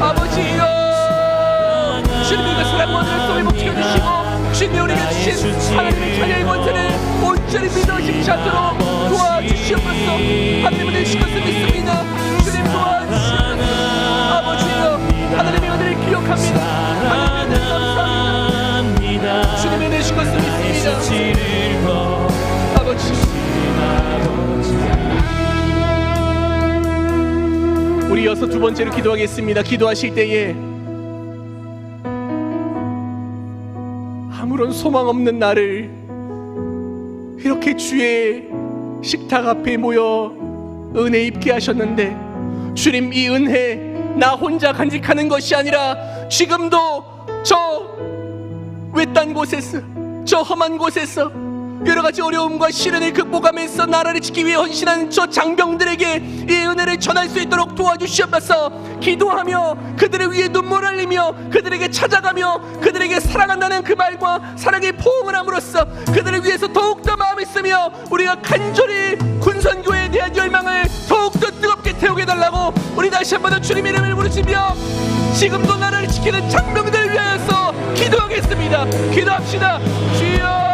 아버지요, 주님이 그 사랑원을 또 회복시켜 주시고 주님이 우리에게 주신 하나님의 자녀의 권세를 온전히 믿어 심지 않도록 도와주시옵소서. 하나님은 내주신 것을 믿습니다. 주님 도와주시옵소서. 아버지여, 하나님의 은혜를 기억합니다. 하나님의 은혜를 감사합니다. 주님이 내주신 것을 믿습니다. 아버지, 우리 이어서 두 번째로 기도하겠습니다. 기도하실 때에 아무런 소망 없는 나를 이렇게 주의 식탁 앞에 모여 은혜 입게 하셨는데, 주님, 이 은혜 나 혼자 간직하는 것이 아니라 지금도 저 외딴 곳에서, 저 험한 곳에서 여러 가지 어려움과 시련을 극복하면서 나라를 지키기 위해 헌신한 저 장병들에게 이 은혜를 전할 수 있도록 도와주시옵소서. 기도하며 그들을 위해 눈물 흘리며 그들에게 찾아가며 그들에게 사랑한다는 그 말과 사랑의 포옹을 함으로써 그들을 위해서 더욱더 마음을 쓰며 우리가 간절히 군선교회에 대한 열망을 더욱더 뜨겁게 태우게 해달라고 우리 다시 한번 주님의 이름을 부르시며 지금도 나라를 지키는 장병들을 위하여서 기도하겠습니다. 기도합시다. 주여,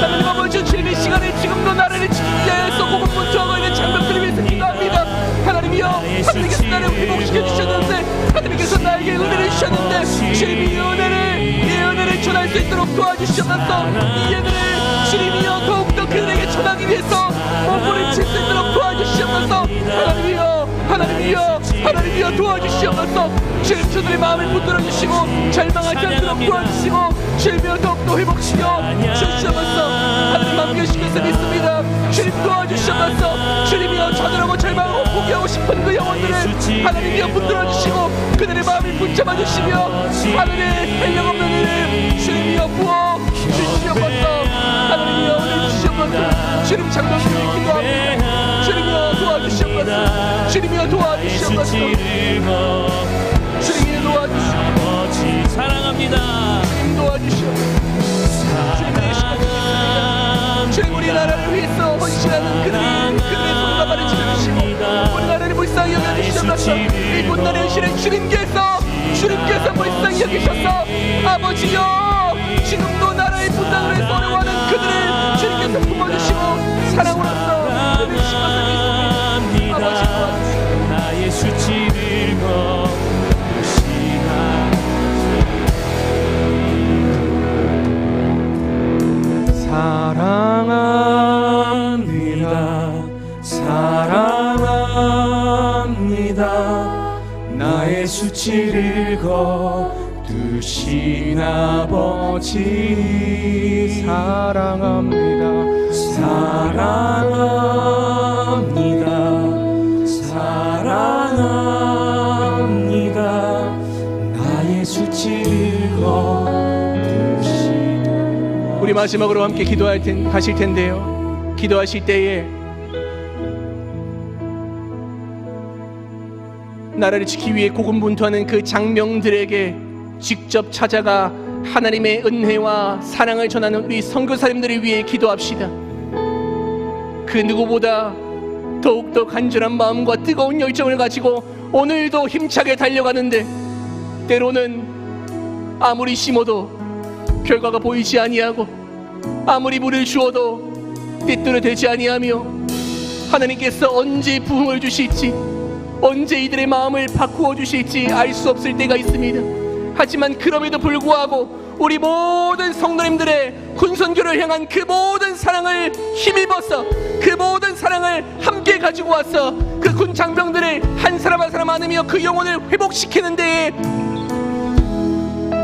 하나님 아버지, 주님의 시간에 지금도 나라를 지키기 위해서 고군분투하고 있는 장병들을 위해서 기도합니다. 하나님이여, 하나님께서 나를 회복시켜 주셨는데, 하나님께서 나에게 은혜를 주셨는데, 주님이 이 은혜를 전할 수 있도록 도와주시옵소서. 이 은혜를 주님이여 더욱더 그들에게 전하기 위해서 몸부림칠 수 있도록 도와주시옵소서. 하나님이여 도와주시옵소서. 주님, 저들의 마음을 붙들어 주시고 절망하지 않도록 도와주시고 주님이여 더욱더 회복시켜 주시옵소서. 하나님 함께 주시겠어 믿습니다. 주님 도와주시옵소서. 주님이여, 좌절하고 절망하고 포기하고 싶은 그 영혼들을 하나님이여 붙들어 주시고 그들의 마음을 붙잡아 주시며 하늘의 헬령 없는 은혜를 주님이여 부어 주시옵소서. 하나님이여 은혜 주시옵소서. 주님, 장병들을 기도합니다. 주님이여 도와주시옵소서. 주님이여 도와주시옵소서. 주님이여 도와주시옵소서. 사랑합니다. 주님 도와주시옵소서. 주님의 시간입니다. 주님, 우리나라를 위해서 헌신하는 그들의 손과 발을 지켜주시고 우리나라를 불쌍히 여겨주시옵소서. 이 분단의 현실은 주님께서 불쌍히 여기셔서 아버지여, 지금도 나라의 분단을 위해서 어려워하는 그들을 주님께서 품어주시고 사랑으로서 그들을 것을 믿습니다. 아버지 도와주시옵소서. 나의 수치를 사랑합니다. 나의 수치를 거두신 아버지 사랑합니다. 사랑합니다. 나의 수치를 거두신. 우리 마지막으로 함께 가실 텐데요. 기도하실 때에 나라를 지키기 위해 고군분투하는 그 장병들에게 직접 찾아가 하나님의 은혜와 사랑을 전하는 우리 선교사님들을 위해 기도합시다. 그 누구보다 더욱더 간절한 마음과 뜨거운 열정을 가지고 오늘도 힘차게 달려가는데 때로는 아무리 심어도 결과가 보이지 아니하고 아무리 물을 주어도 뜻대로 되지 아니하며 하나님께서 언제 부흥을 주실지 언제 이들의 마음을 바꾸어 주실지 알 수 없을 때가 있습니다. 하지만 그럼에도 불구하고 우리 모든 성도님들의 군선교를 향한 그 모든 사랑을 힘입어서 그 모든 사랑을 함께 가지고 와서 그 군 장병들을 한 사람 한 사람 안으며 그 영혼을 회복시키는 데에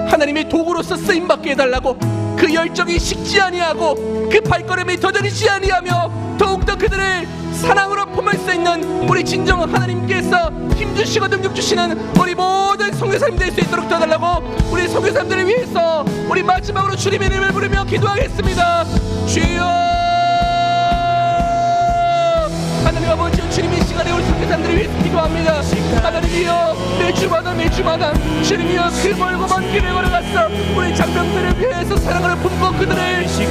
하나님의 도구로서 쓰임받게 해달라고 그 열정이 식지 아니하고 그 발걸음이 더뎌지지 아니하며 더욱더 그들을 사랑으로 품을 수 있는 우리 진정 하나님께서 힘주시고 능력 주시는 우리 모든 선교사님 될 수 있도록 도와달라고 우리 선교사님들을 위해서 우리 마지막으로 주님의 이름을 부르며 기도하겠습니다. 주여 하나님 아버지, 주님 이 시간에 우리 선교사님들을 위해서 기도합니다. 하나님이여, 매주마다 주님이여 그 멀고 먼 길을 걸어갔어 우리 장병들을 위해서 사랑을 품고 그들을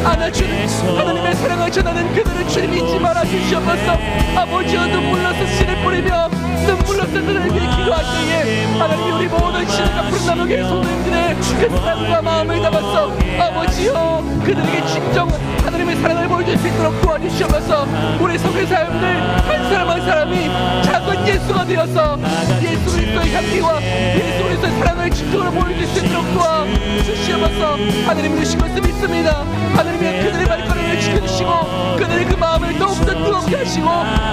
안아주는 하나님의 사랑을 전하는 그들을 주님 잊지 말아 주시옵소서. 아버지여, 눈물로서 씨를 뿌리며 눈물로서 그들을 위해 기도할 때에 하나님 우리 모든 신과 푸른 나무의 성도님들의 그 사랑과 마음을 담았어 아버지여 그들에게 진정 하나님의 사랑을 보여줄 수 있도록 도와주시옵소서. 우리 선교사님들 한 사람 한 사람이 작은 예수가 되어서 예수 그리스도의 향기와 예수 그리스도의 사랑을 진정으로 보여줄 수 있도록 도와주시옵소서. 하나님 주신 것을 믿습니다. 하나님이 그들의 발걸음을 지켜주시고 그들의 그 마음을 더욱더 뜨겁게 하시고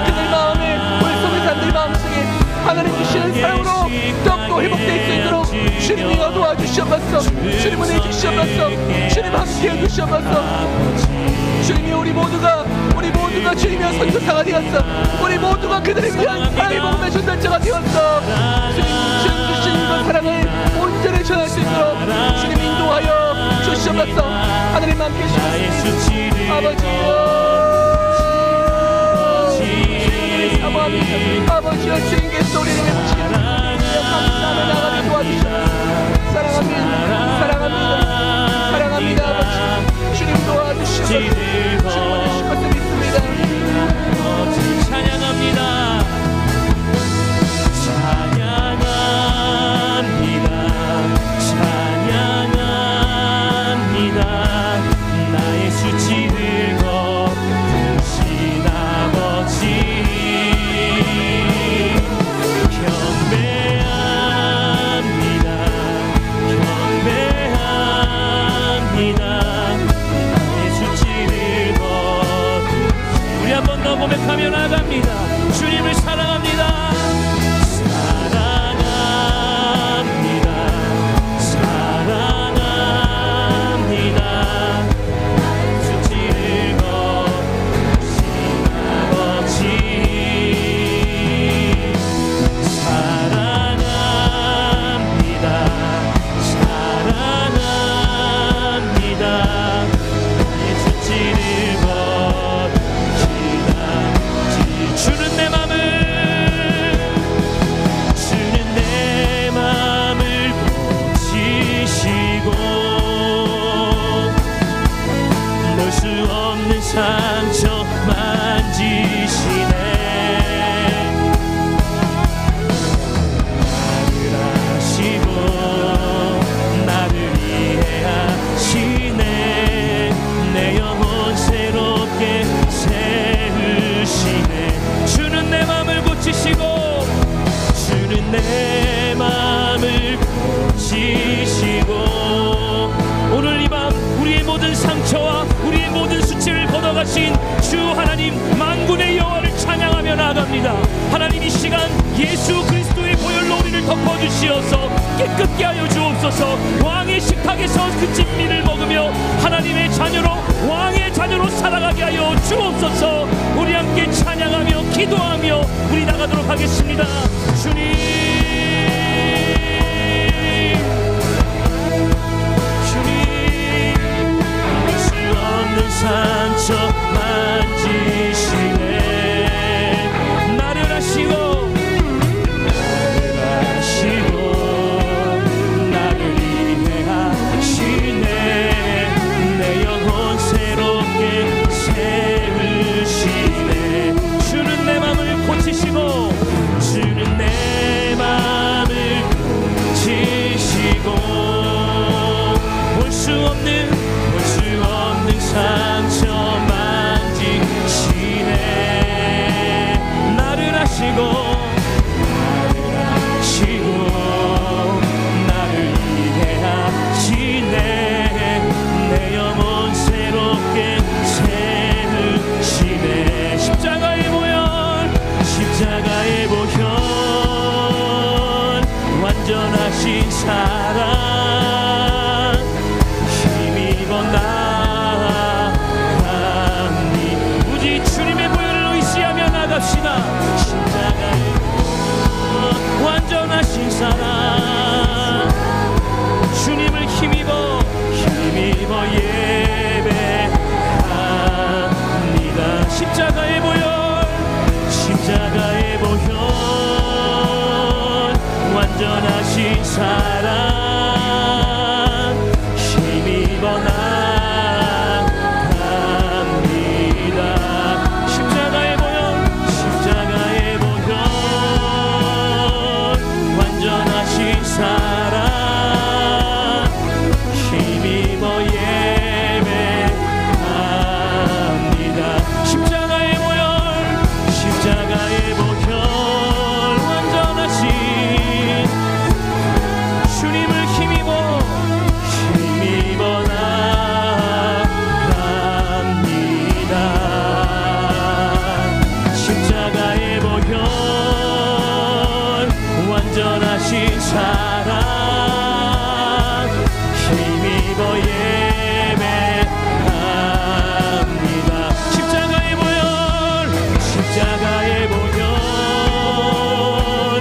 그들의 마음에 우리 선교사님들 마음속에 하나님 주시는 사랑으로 더욱더 회복될 수 있도록 주님이 도와주시옵소서. 주님 은혜 주시옵소서. 주님 함께해 주시옵소서. 주님이 우리 모두가 주님의 선교사가 되었어. 우리 모두가 그들을 위한 사랑의 복음의 전달자가 되었어. 주님 주시는 그 사랑을 온전히 전할 수 있도록 주님 인도하여 주시옵소서. 하나님 함께 해주시옵소서. 아버지여 사모합니다. 아버지여 주님께서 우리를 외치게 감사하며 나가게 도와주시옵소서. 사랑합니다 아버지. 주님 도와주시옵소서. 주님 원하실 것을 믿습니다. 찬양합니다. 나의 수치를 거두신 아버지 경배합니다. 나의 수치를 거두신 우리 한 번 더 고백하며 나갑니다. 주님을 사랑합니다. 상처 만지시네. 나를 아시고 나를 이해하시네. 내 영혼 새롭게 세우시네. 주는 내 맘을 고치시고 주는 내 맘을 고치시고 오늘 이 밤 우리의 모든 상처와 우리의 모든 수치를 걷어가신 주 하나님 만군의 여호와를 찬양하며 나아갑니다. 하나님 이 시간 예수 그리스도의 보혈로 우리를 덮어주시어서 깨끗게 하여 주옵소서. 왕의 식탁에서 그 진미를 먹으며 하나님의 자녀로 왕의 자녀로 살아가게 하여 주옵소서. 우리 함께 찬양하며 기도하며 우리 나가도록 하겠습니다. 주님 상처 만지시네. 나를 아시고 나를 이해하시네. 내 영혼 새롭게 세우시네. 주는 내 맘을 고치시고 주는 내 맘을 고치시고 볼 수 없는 상처 만지시네. 나를 아시고 나를 이해하시네. 내 영혼 새롭게 세우시네. 십자가의 보혈 완전하신 사랑 힘이 힘입어 예배합니다. 십자가의 보혈 완전하신 사랑 힘입어 나갑니다. 십자가의 보혈 완전하신 사랑 힘입어 예배합니다. 십자가의 보혈 완전하신 주님을 힘입어 나갑니다. 십자가의 보혈 완전하신 사랑 힘입어 예배